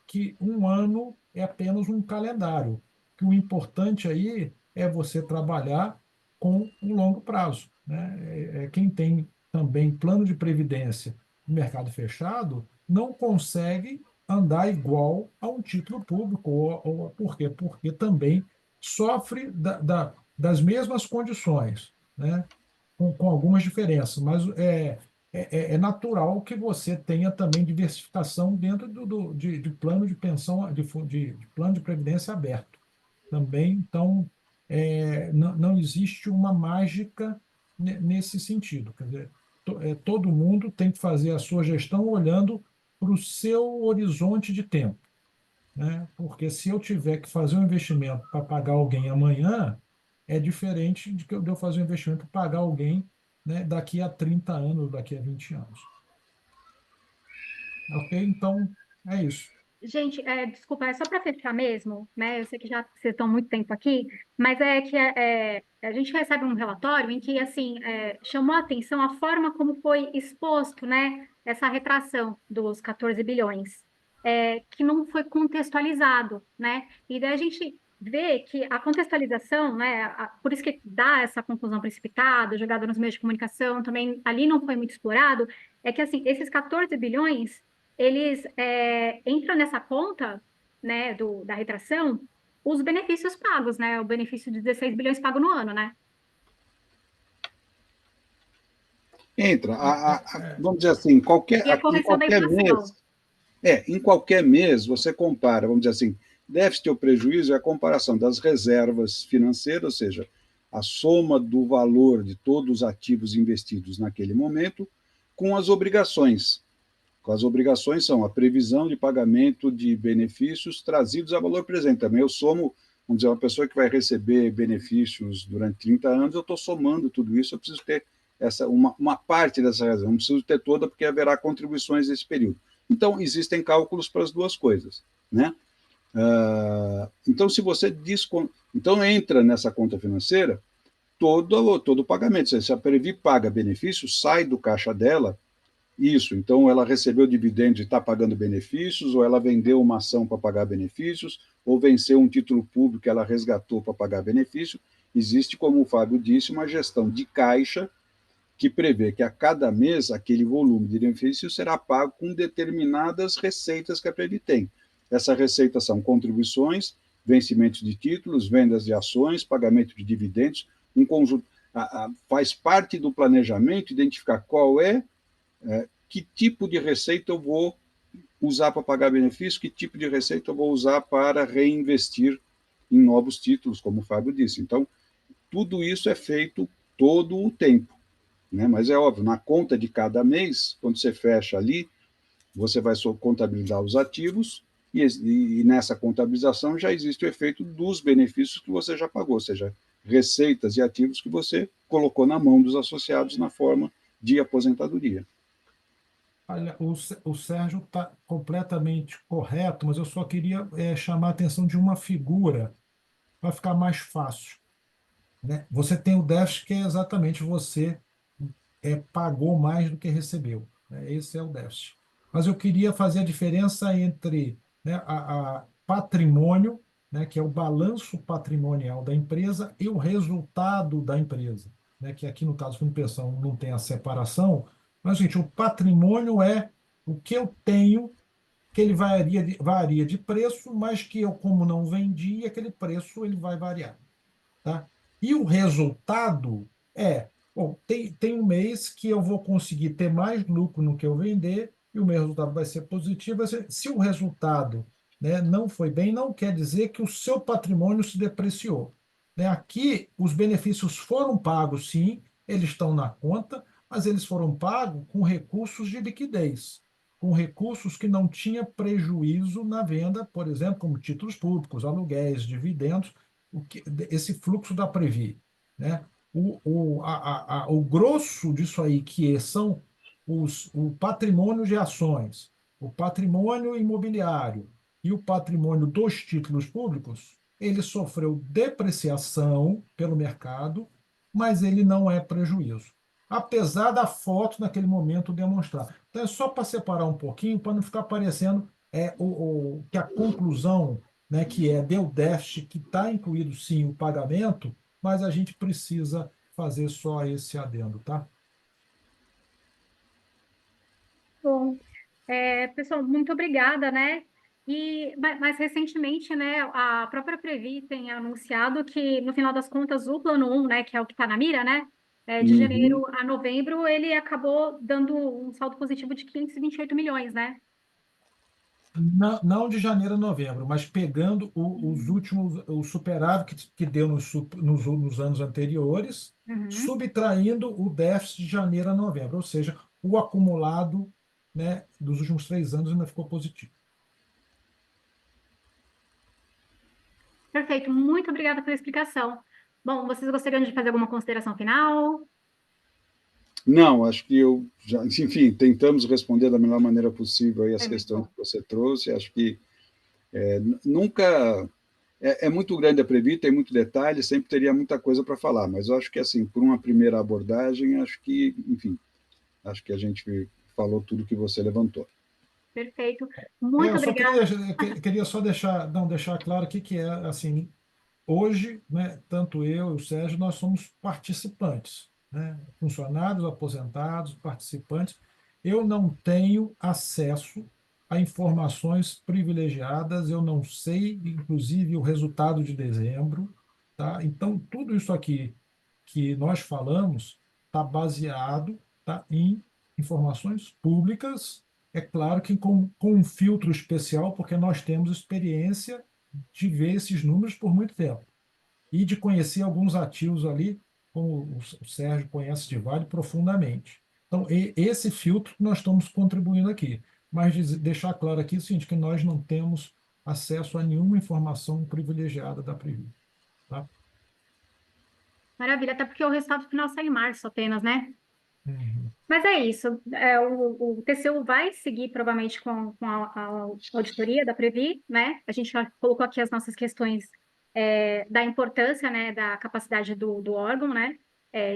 que um ano é apenas um calendário, que o importante aí é você trabalhar com um longo prazo. Né? Quem tem também plano de previdência no mercado fechado não consegue andar igual a um título público. Por quê? Porque também sofre das mesmas condições, né? Com algumas diferenças, mas é natural que você tenha também diversificação dentro de plano de pensão, de plano de previdência aberto também. Então, não existe uma mágica nesse sentido. Quer dizer, todo mundo tem que fazer a sua gestão olhando para o seu horizonte de tempo. Né? Porque se eu tiver que fazer um investimento para pagar alguém amanhã, é diferente de eu fazer um investimento para pagar alguém, né, daqui a 30 anos, daqui a 20 anos. Ok? Então, é isso. Gente, desculpa, é só para fechar mesmo, né? Eu sei que já vocês estão muito tempo aqui, mas é que a gente recebe um relatório em que, assim, chamou a atenção a forma como foi exposto, né, essa retração dos 14 bilhões, que não foi contextualizado, né? E daí a gente vê que a contextualização, né, por isso que dá essa conclusão precipitada, jogada nos meios de comunicação, também ali não foi muito explorado, é que, assim, esses 14 bilhões eles entram nessa conta, né, da retração, os benefícios pagos, né? O benefício de 16 bilhões pago no ano, né? Entra, vamos dizer assim, E a em correção da qualquer inflação. mês, em qualquer mês você compara, vamos dizer assim, déficit ou prejuízo é a comparação das reservas financeiras, ou seja, a soma do valor de todos os ativos investidos naquele momento, com as obrigações. As obrigações são a previsão de pagamento de benefícios trazidos a valor presente. Também eu somo, vamos dizer, uma pessoa que vai receber benefícios durante 30 anos, eu estou somando tudo isso, eu preciso ter uma parte dessa razão, não preciso ter toda, porque haverá contribuições nesse período. Então, existem cálculos para as duas coisas, né? Então, se você então entra nessa conta financeira todo o pagamento. Se a Previ paga benefício, sai do caixa dela isso. Então, ela recebeu dividendo e está pagando benefícios, ou ela vendeu uma ação para pagar benefícios, ou venceu um título público que ela resgatou para pagar benefício. Existe, como o Fábio disse, uma gestão de caixa que prevê que a cada mês aquele volume de benefício será pago com determinadas receitas que a Previ tem. Essas receitas são contribuições, vencimentos de títulos, vendas de ações, pagamento de dividendos, um conjunto. Faz parte do planejamento identificar qual que tipo de receita eu vou usar para pagar benefício, que tipo de receita eu vou usar para reinvestir em novos títulos, como o Fábio disse. Então, tudo isso é feito todo o tempo. Né? Mas é óbvio, na conta de cada mês, quando você fecha ali, você vai só contabilizar os ativos e nessa contabilização já existe o efeito dos benefícios que você já pagou, ou seja, receitas e ativos que você colocou na mão dos associados na forma de aposentadoria. Olha, o Sérgio está completamente correto, mas eu só queria chamar a atenção de uma figura para ficar mais fácil, né? Você tem o déficit, que é exatamente você pagou mais do que recebeu, né? Esse é o déficit. Mas eu queria fazer a diferença entre, né, a patrimônio, né, que é o balanço patrimonial da empresa, e o resultado da empresa, né, que aqui no caso de pensão não tem a separação, mas, gente, o patrimônio é o que eu tenho, que ele varia de preço, mas que eu, como não vendi, aquele preço ele vai variar, tá? E o resultado bom, tem um mês que eu vou conseguir ter mais lucro no que eu vender, e o meu resultado vai ser positivo. Se o resultado, né, não foi bem, não quer dizer que o seu patrimônio se depreciou. Né? Aqui, os benefícios foram pagos, sim, eles estão na conta, mas eles foram pagos com recursos de liquidez, com recursos que não tinha prejuízo na venda, por exemplo, como títulos públicos, aluguéis, dividendos, esse fluxo da Previ, né? O grosso disso aí, que são o patrimônio de ações, o patrimônio imobiliário e o patrimônio dos títulos públicos, ele sofreu depreciação pelo mercado, mas ele não é prejuízo, apesar da foto naquele momento demonstrar. Então, é só para separar um pouquinho, para não ficar parecendo que a conclusão, né, que deu déficit, que está incluído sim o pagamento, mas a gente precisa fazer só esse adendo, tá? Bom, pessoal, muito obrigada, né? E mais recentemente, né, a própria Previ tem anunciado que, no final das contas, o plano 1, né, que é o que está na mira, né, de Uhum. janeiro a novembro, ele acabou dando um saldo positivo de 528 milhões, né? Não, não de janeiro a novembro, mas pegando os últimos, o superávit que deu nos anos anteriores, Uhum. subtraindo o déficit de janeiro a novembro, ou seja, o acumulado, né, dos últimos 3 anos ainda ficou positivo. Perfeito, muito obrigada pela explicação. Bom, vocês gostariam de fazer alguma consideração final? Não, acho que enfim, tentamos responder da melhor maneira possível aí as É muito questões bom. que você trouxe. Acho que nunca é muito grande a Previ, tem muito detalhe, sempre teria muita coisa para falar, mas eu acho que assim, por uma primeira abordagem, acho que, enfim, acho que a gente falou tudo que você levantou. Perfeito. Muito Eu só obrigada. queria só deixar claro aqui que assim, hoje, né, tanto eu e o Sérgio, nós somos participantes, né? Funcionários, aposentados, participantes. Eu não tenho acesso a informações privilegiadas. Eu não sei, inclusive, o resultado de dezembro, tá? Então, tudo isso aqui que nós falamos está baseado, tá, em informações públicas, é claro que com um filtro especial, porque nós temos experiência de ver esses números por muito tempo e de conhecer alguns ativos ali, como o Sérgio conhece de Vale profundamente. Então, esse filtro nós estamos contribuindo aqui, mas deixar claro aqui o seguinte, que nós não temos acesso a nenhuma informação privilegiada da Previ, tá? Maravilha, até porque o resultado final sai em março apenas, né? Uhum. Mas é isso. O TCU vai seguir provavelmente com a auditoria da Previ, né? A gente já colocou aqui as nossas questões da importância, né, da capacidade do órgão, né,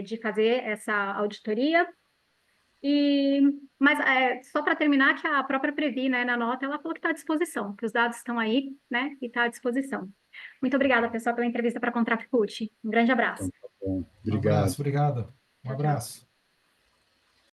de fazer essa auditoria. Mas só para terminar, que a própria Previ, né, na nota, ela falou que está à disposição, que os dados estão aí, né, e está à disposição. Muito obrigada, pessoal, pela entrevista para a Contraficute. Um grande Então, abraço. tá bom. Um Obrigado. abraço, obrigado. Um Tchau, tchau. abraço.